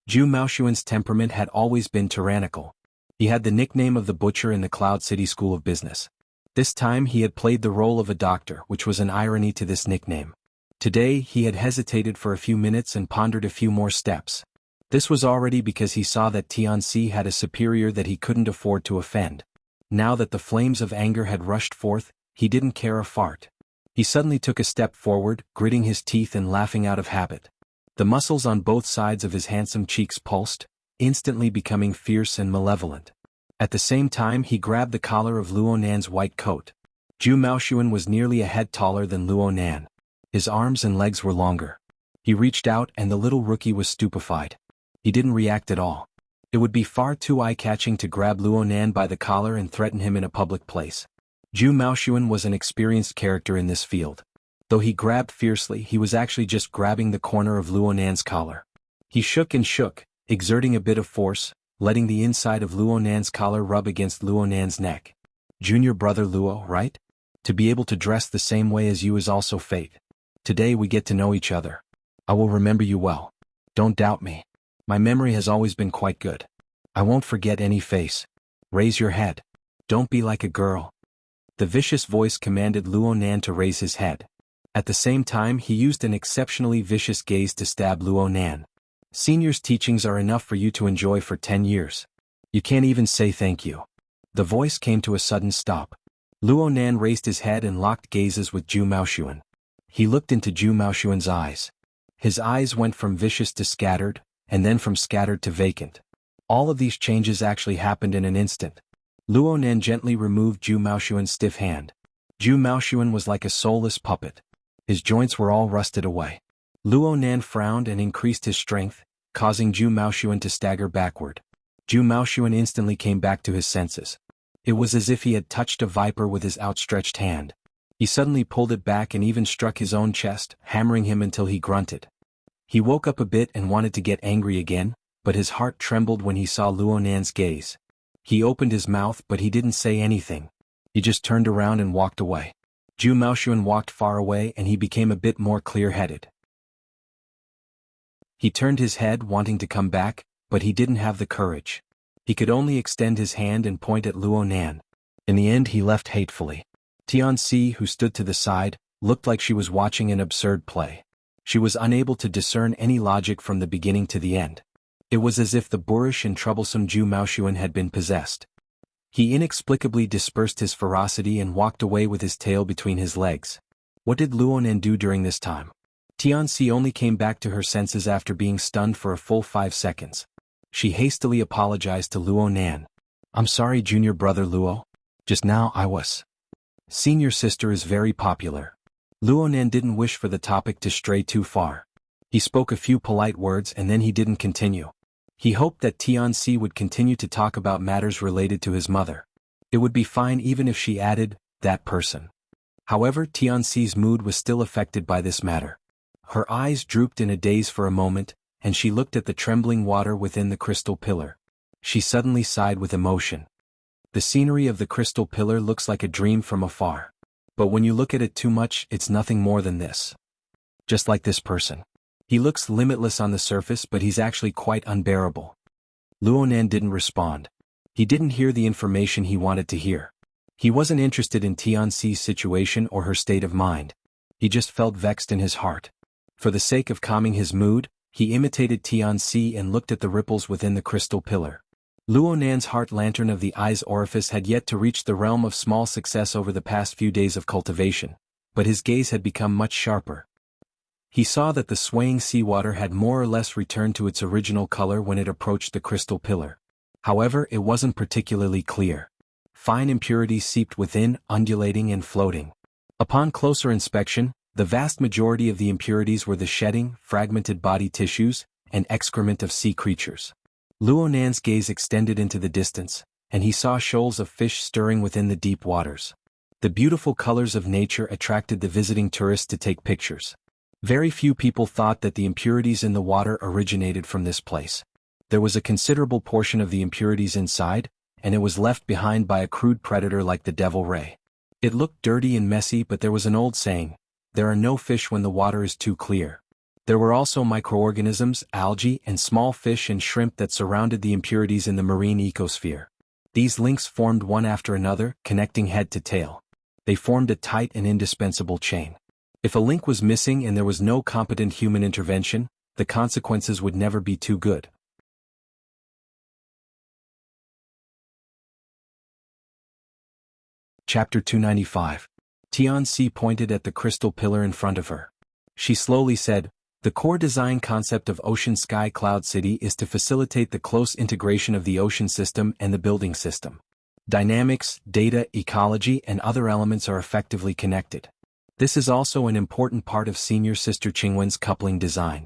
Zhu Maoxuan's temperament had always been tyrannical. He had the nickname of the butcher in the Cloud City School of Business. This time he had played the role of a doctor, which was an irony to this nickname. Today he had hesitated for a few minutes and pondered a few more steps. This was already because he saw that Tianxi had a superior that he couldn't afford to offend. Now that the flames of anger had rushed forth, he didn't care a fart. He suddenly took a step forward, gritting his teeth and laughing out of habit. The muscles on both sides of his handsome cheeks pulsed, instantly becoming fierce and malevolent. At the same time he grabbed the collar of Luo Nan's white coat. Xuanhuan was nearly a head taller than Luo Nan. His arms and legs were longer. He reached out and the little rookie was stupefied. He didn't react at all. It would be far too eye-catching to grab Luo Nan by the collar and threaten him in a public place. Xuanhuan was an experienced character in this field. Though he grabbed fiercely, he was actually just grabbing the corner of Luo Nan's collar. He shook and shook, exerting a bit of force, letting the inside of Luo Nan's collar rub against Luo Nan's neck. Junior brother Luo, right? To be able to dress the same way as you is also fate. Today we get to know each other. I will remember you well. Don't doubt me. My memory has always been quite good. I won't forget any face. Raise your head. Don't be like a girl. The vicious voice commanded Luo Nan to raise his head. At the same time he used an exceptionally vicious gaze to stab Luo Nan. Senior's teachings are enough for you to enjoy for 10 years. You can't even say thank you. The voice came to a sudden stop. Luo Nan raised his head and locked gazes with Xuanhuan. He looked into Xuanhuan's eyes. His eyes went from vicious to scattered, and then from scattered to vacant. All of these changes actually happened in an instant. Luo Nan gently removed Xuanhuan's stiff hand. Xuanhuan was like a soulless puppet. His joints were all rusted away. Luo Nan frowned and increased his strength, causing Xuanhuan to stagger backward. Xuanhuan instantly came back to his senses. It was as if he had touched a viper with his outstretched hand. He suddenly pulled it back and even struck his own chest, hammering him until he grunted. He woke up a bit and wanted to get angry again, but his heart trembled when he saw Luo Nan's gaze. He opened his mouth but he didn't say anything. He just turned around and walked away. Xuanhuan walked far away and he became a bit more clear-headed. He turned his head wanting to come back, but he didn't have the courage. He could only extend his hand and point at Luo Nan. In the end he left hatefully. Tianxi, who stood to the side, looked like she was watching an absurd play. She was unable to discern any logic from the beginning to the end. It was as if the boorish and troublesome Xuanhuan had been possessed. He inexplicably dispersed his ferocity and walked away with his tail between his legs. What did Luo Nan do during this time? Tianxi only came back to her senses after being stunned for a full 5 seconds. She hastily apologized to Luo Nan. I'm sorry, junior brother Luo. Just now I was. Senior sister is very popular. Luo Nan didn't wish for the topic to stray too far. He spoke a few polite words and then he didn't continue. He hoped that Tianxi would continue to talk about matters related to his mother. It would be fine even if she added, that person. However, Tianxi's mood was still affected by this matter. Her eyes drooped in a daze for a moment, and she looked at the trembling water within the crystal pillar. She suddenly sighed with emotion. The scenery of the crystal pillar looks like a dream from afar. But when you look at it too much, it's nothing more than this. Just like this person. He looks limitless on the surface but he's actually quite unbearable. Luo Nan didn't respond. He didn't hear the information he wanted to hear. He wasn't interested in Tianxi's situation or her state of mind. He just felt vexed in his heart. For the sake of calming his mood, he imitated Tianxi and looked at the ripples within the crystal pillar. Luo Nan's heart lantern of the eye's orifice had yet to reach the realm of small success over the past few days of cultivation, but his gaze had become much sharper. He saw that the swaying seawater had more or less returned to its original color when it approached the crystal pillar. However, it wasn't particularly clear. Fine impurities seeped within, undulating and floating. Upon closer inspection, the vast majority of the impurities were the shedding, fragmented body tissues, and excrement of sea creatures. Luo Nan's gaze extended into the distance, and he saw shoals of fish stirring within the deep waters. The beautiful colors of nature attracted the visiting tourists to take pictures. Very few people thought that the impurities in the water originated from this place. There was a considerable portion of the impurities inside, and it was left behind by a crude predator like the devil ray. It looked dirty and messy, but there was an old saying, there are no fish when the water is too clear. There were also microorganisms, algae, and small fish and shrimp that surrounded the impurities in the marine ecosphere. These links formed one after another, connecting head to tail. They formed a tight and indispensable chain. If a link was missing and there was no competent human intervention, the consequences would never be too good. Chapter 295. Tianxi pointed at the crystal pillar in front of her. She slowly said, "The core design concept of Ocean Sky Cloud City is to facilitate the close integration of the ocean system and the building system. Dynamics, data, ecology, and other elements are effectively connected. This is also an important part of Senior Sister Qingwen's coupling design."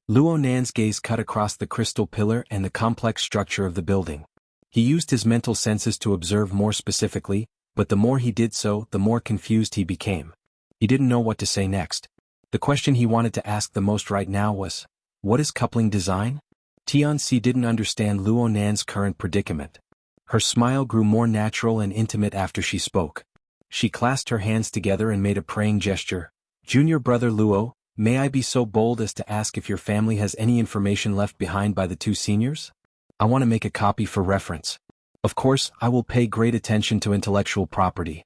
Luo Nan's gaze cut across the crystal pillar and the complex structure of the building. He used his mental senses to observe more specifically, but the more he did so, the more confused he became. He didn't know what to say next. The question he wanted to ask the most right now was, what is coupling design? Tianxi didn't understand Luo Nan's current predicament. Her smile grew more natural and intimate after she spoke. She clasped her hands together and made a praying gesture. "Junior brother Luo, may I be so bold as to ask if your family has any information left behind by the two seniors? I want to make a copy for reference. Of course, I will pay great attention to intellectual property."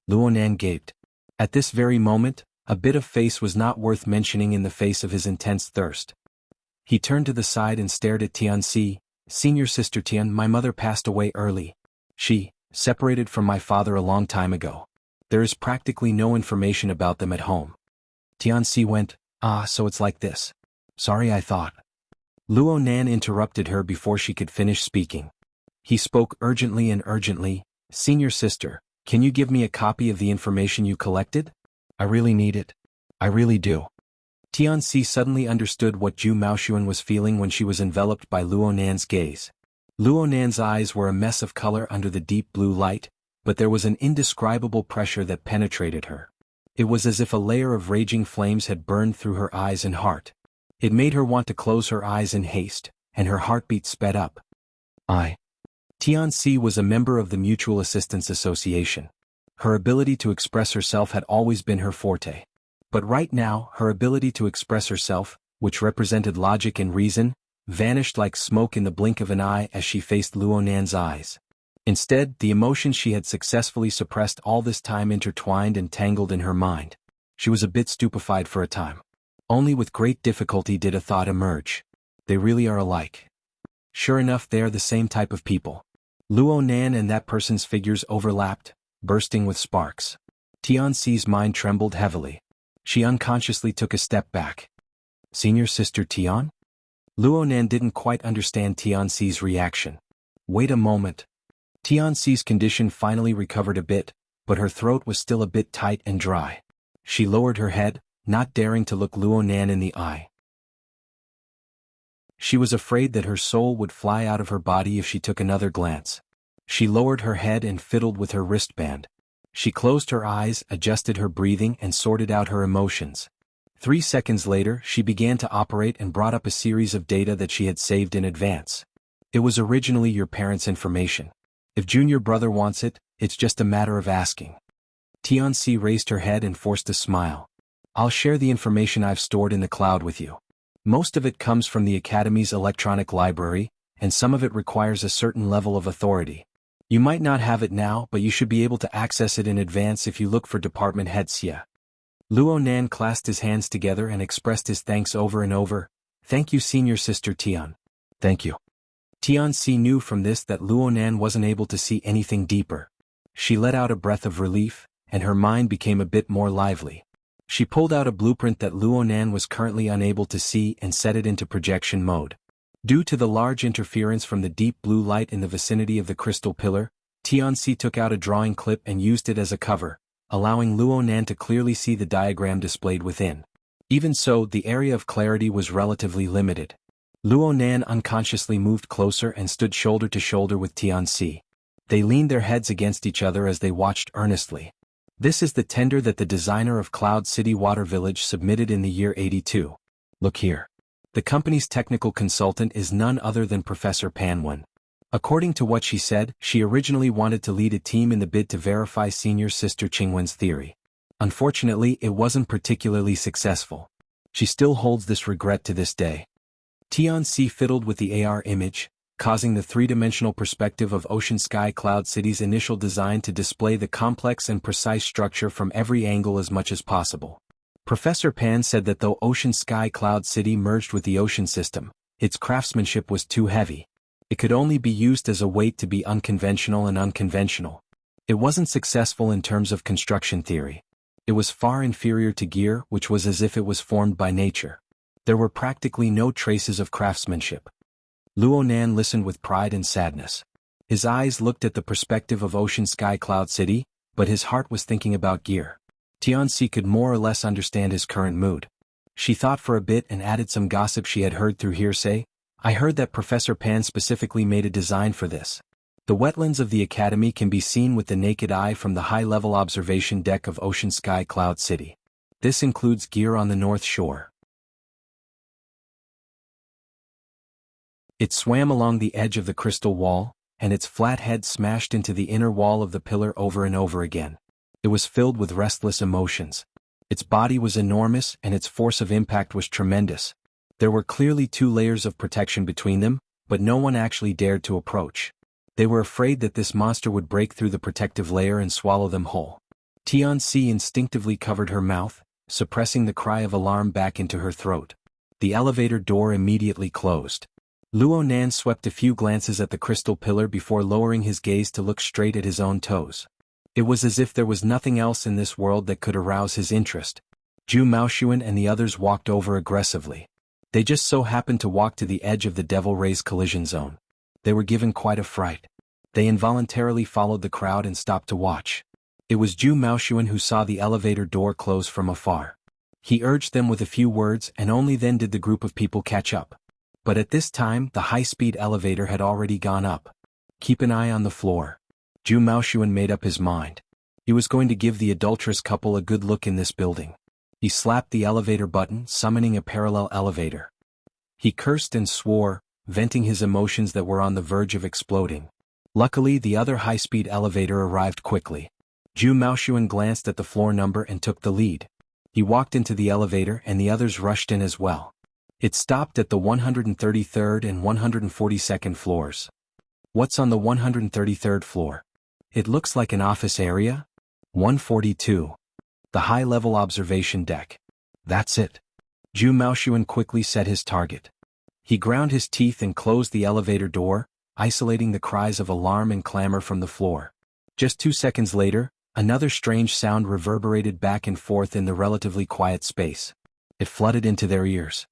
Luo Nan gaped. At this very moment, a bit of face was not worth mentioning in the face of his intense thirst. He turned to the side and stared at Tianxi. "Senior Sister Tian, my mother passed away early. She separated from my father a long time ago. There is practically no information about them at home." Tianxi went, "Ah, so it's like this. Sorry, I thought." Luo Nan interrupted her before she could finish speaking. He spoke urgently, "Senior Sister, can you give me a copy of the information you collected? I really need it. I really do." Tianxi suddenly understood what Zhu Maoxuan was feeling when she was enveloped by Luo Nan's gaze. Luo Nan's eyes were a mess of color under the deep blue light, but there was an indescribable pressure that penetrated her. It was as if a layer of raging flames had burned through her eyes and heart. It made her want to close her eyes in haste, and her heartbeat sped up. Tianxi was a member of the Mutual Assistance Association. Her ability to express herself had always been her forte. But right now, her ability to express herself, which represented logic and reason, vanished like smoke in the blink of an eye as she faced Luo Nan's eyes. Instead, the emotions she had successfully suppressed all this time intertwined and tangled in her mind. She was a bit stupefied for a time. Only with great difficulty did a thought emerge. They really are alike. Sure enough, they are the same type of people. Luo Nan and that person's figures overlapped, bursting with sparks. Tianxi's mind trembled heavily. She unconsciously took a step back. "Senior Sister Tian?" Luo Nan didn't quite understand Tianxi's reaction. Wait a moment. Tianxi's condition finally recovered a bit, but her throat was still a bit tight and dry. She lowered her head, not daring to look Luo Nan in the eye. She was afraid that her soul would fly out of her body if she took another glance. She lowered her head and fiddled with her wristband. She closed her eyes, adjusted her breathing, and sorted out her emotions. 3 seconds later, she began to operate and brought up a series of data that she had saved in advance. It was originally your parents' information. If junior brother wants it, it's just a matter of asking. Tianxi raised her head and forced a smile. "I'll share the information I've stored in the cloud with you. Most of it comes from the Academy's electronic library, and some of it requires a certain level of authority. You might not have it now, but you should be able to access it in advance if you look for Department Head Xia." Luo Nan clasped his hands together and expressed his thanks over and over. "Thank you, Senior Sister Tian. Thank you." Tianxi knew from this that Luo Nan wasn't able to see anything deeper. She let out a breath of relief, and her mind became a bit more lively. She pulled out a blueprint that Luo Nan was currently unable to see and set it into projection mode. Due to the large interference from the deep blue light in the vicinity of the crystal pillar, Tianxi took out a drawing clip and used it as a cover, allowing Luo Nan to clearly see the diagram displayed within. Even so, the area of clarity was relatively limited. Luo Nan unconsciously moved closer and stood shoulder to shoulder with Tianxi. They leaned their heads against each other as they watched earnestly. "This is the tender that the designer of Cloud City Water Village submitted in the year 82. Look here. The company's technical consultant is none other than Professor Panwen. According to what she said, she originally wanted to lead a team in the bid to verify Senior Sister Qingwen's theory. Unfortunately, it wasn't particularly successful. She still holds this regret to this day." Tianxi fiddled with the AR image, causing the three-dimensional perspective of Ocean Sky Cloud City's initial design to display the complex and precise structure from every angle as much as possible. Professor Pan said that though Ocean Sky Cloud City merged with the ocean system, its craftsmanship was too heavy. It could only be used as a weight to be unconventional and unconventional. It wasn't successful in terms of construction theory. It was far inferior to gear, which was as if it was formed by nature. There were practically no traces of craftsmanship. Luo Nan listened with pride and sadness. His eyes looked at the perspective of Ocean Sky Cloud City, but his heart was thinking about gear. Tianxi could more or less understand his current mood. She thought for a bit and added some gossip she had heard through hearsay. I heard that Professor Pan specifically made a design for this. The wetlands of the Academy can be seen with the naked eye from the high-level observation deck of Ocean Sky Cloud City. This includes gear on the North Shore. It swam along the edge of the crystal wall, and its flat head smashed into the inner wall of the pillar over and over again. It was filled with restless emotions. Its body was enormous and its force of impact was tremendous. There were clearly 2 layers of protection between them, but no one actually dared to approach. They were afraid that this monster would break through the protective layer and swallow them whole. Tianxi instinctively covered her mouth, suppressing the cry of alarm back into her throat. The elevator door immediately closed. Luo Nan swept a few glances at the crystal pillar before lowering his gaze to look straight at his own toes. It was as if there was nothing else in this world that could arouse his interest. Xuanhuan and the others walked over aggressively. They just so happened to walk to the edge of the Devil Ray's collision zone. They were given quite a fright. They involuntarily followed the crowd and stopped to watch. It was Xuanhuan who saw the elevator door close from afar. He urged them with a few words and only then did the group of people catch up. But at this time the high-speed elevator had already gone up. Keep an eye on the floor. Xuanhuan made up his mind. He was going to give the adulterous couple a good look in this building. He slapped the elevator button, summoning a parallel elevator. He cursed and swore, venting his emotions that were on the verge of exploding. Luckily the other high-speed elevator arrived quickly. Xuanhuan glanced at the floor number and took the lead. He walked into the elevator and the others rushed in as well. It stopped at the 133rd and 142nd floors. What's on the 133rd floor? It looks like an office area. 142. The high-level observation deck. That's it. Xuanhuan quickly set his target. He ground his teeth and closed the elevator door, isolating the cries of alarm and clamor from the floor. Just 2 seconds later, another strange sound reverberated back and forth in the relatively quiet space. It flooded into their ears.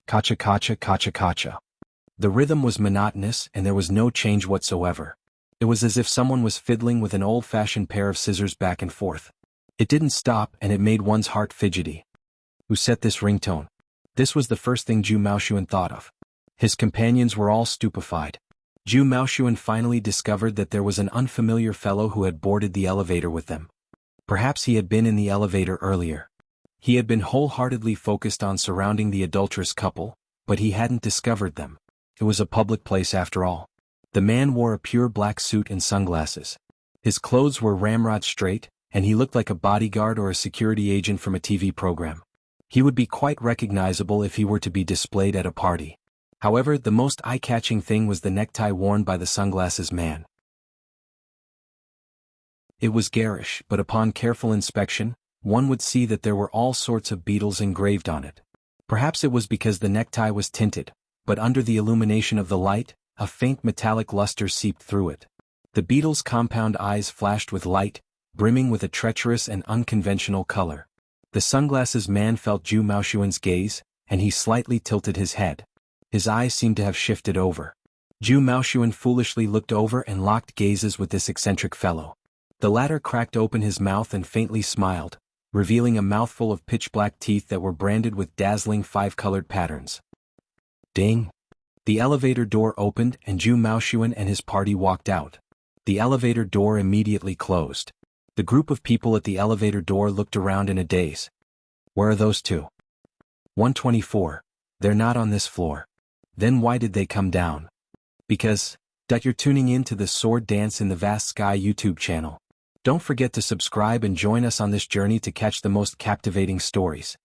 Kacha kacha kacha kacha. The rhythm was monotonous and there was no change whatsoever. It was as if someone was fiddling with an old-fashioned pair of scissors back and forth. It didn't stop and it made one's heart fidgety. Who set this ringtone? This was the first thing Xuanhuan thought of. His companions were all stupefied. Xuanhuan finally discovered that there was an unfamiliar fellow who had boarded the elevator with them. Perhaps he had been in the elevator earlier. He had been wholeheartedly focused on surrounding the adulterous couple, but he hadn't discovered them. It was a public place after all. The man wore a pure black suit and sunglasses. His clothes were ramrod straight, and he looked like a bodyguard or a security agent from a TV program. He would be quite recognizable if he were to be displayed at a party. However, the most eye-catching thing was the necktie worn by the sunglasses man. It was garish, but upon careful inspection, one would see that there were all sorts of beetles engraved on it. Perhaps it was because the necktie was tinted, but under the illumination of the light, a faint metallic luster seeped through it. The beetle's compound eyes flashed with light, brimming with a treacherous and unconventional color. The sunglasses man felt Xuanhuan's gaze, and he slightly tilted his head. His eyes seemed to have shifted over. Xuanhuan foolishly looked over and locked gazes with this eccentric fellow. The latter cracked open his mouth and faintly smiled, revealing a mouthful of pitch-black teeth that were branded with dazzling 5-colored patterns. Ding! The elevator door opened and Xuanhuan and his party walked out. The elevator door immediately closed. The group of people at the elevator door looked around in a daze. Where are those two? 124. They're not on this floor. Then why did they come down? Because, you're tuning in to the Sword Dance in the Vast Sky YouTube channel. Don't forget to subscribe and join us on this journey to catch the most captivating stories.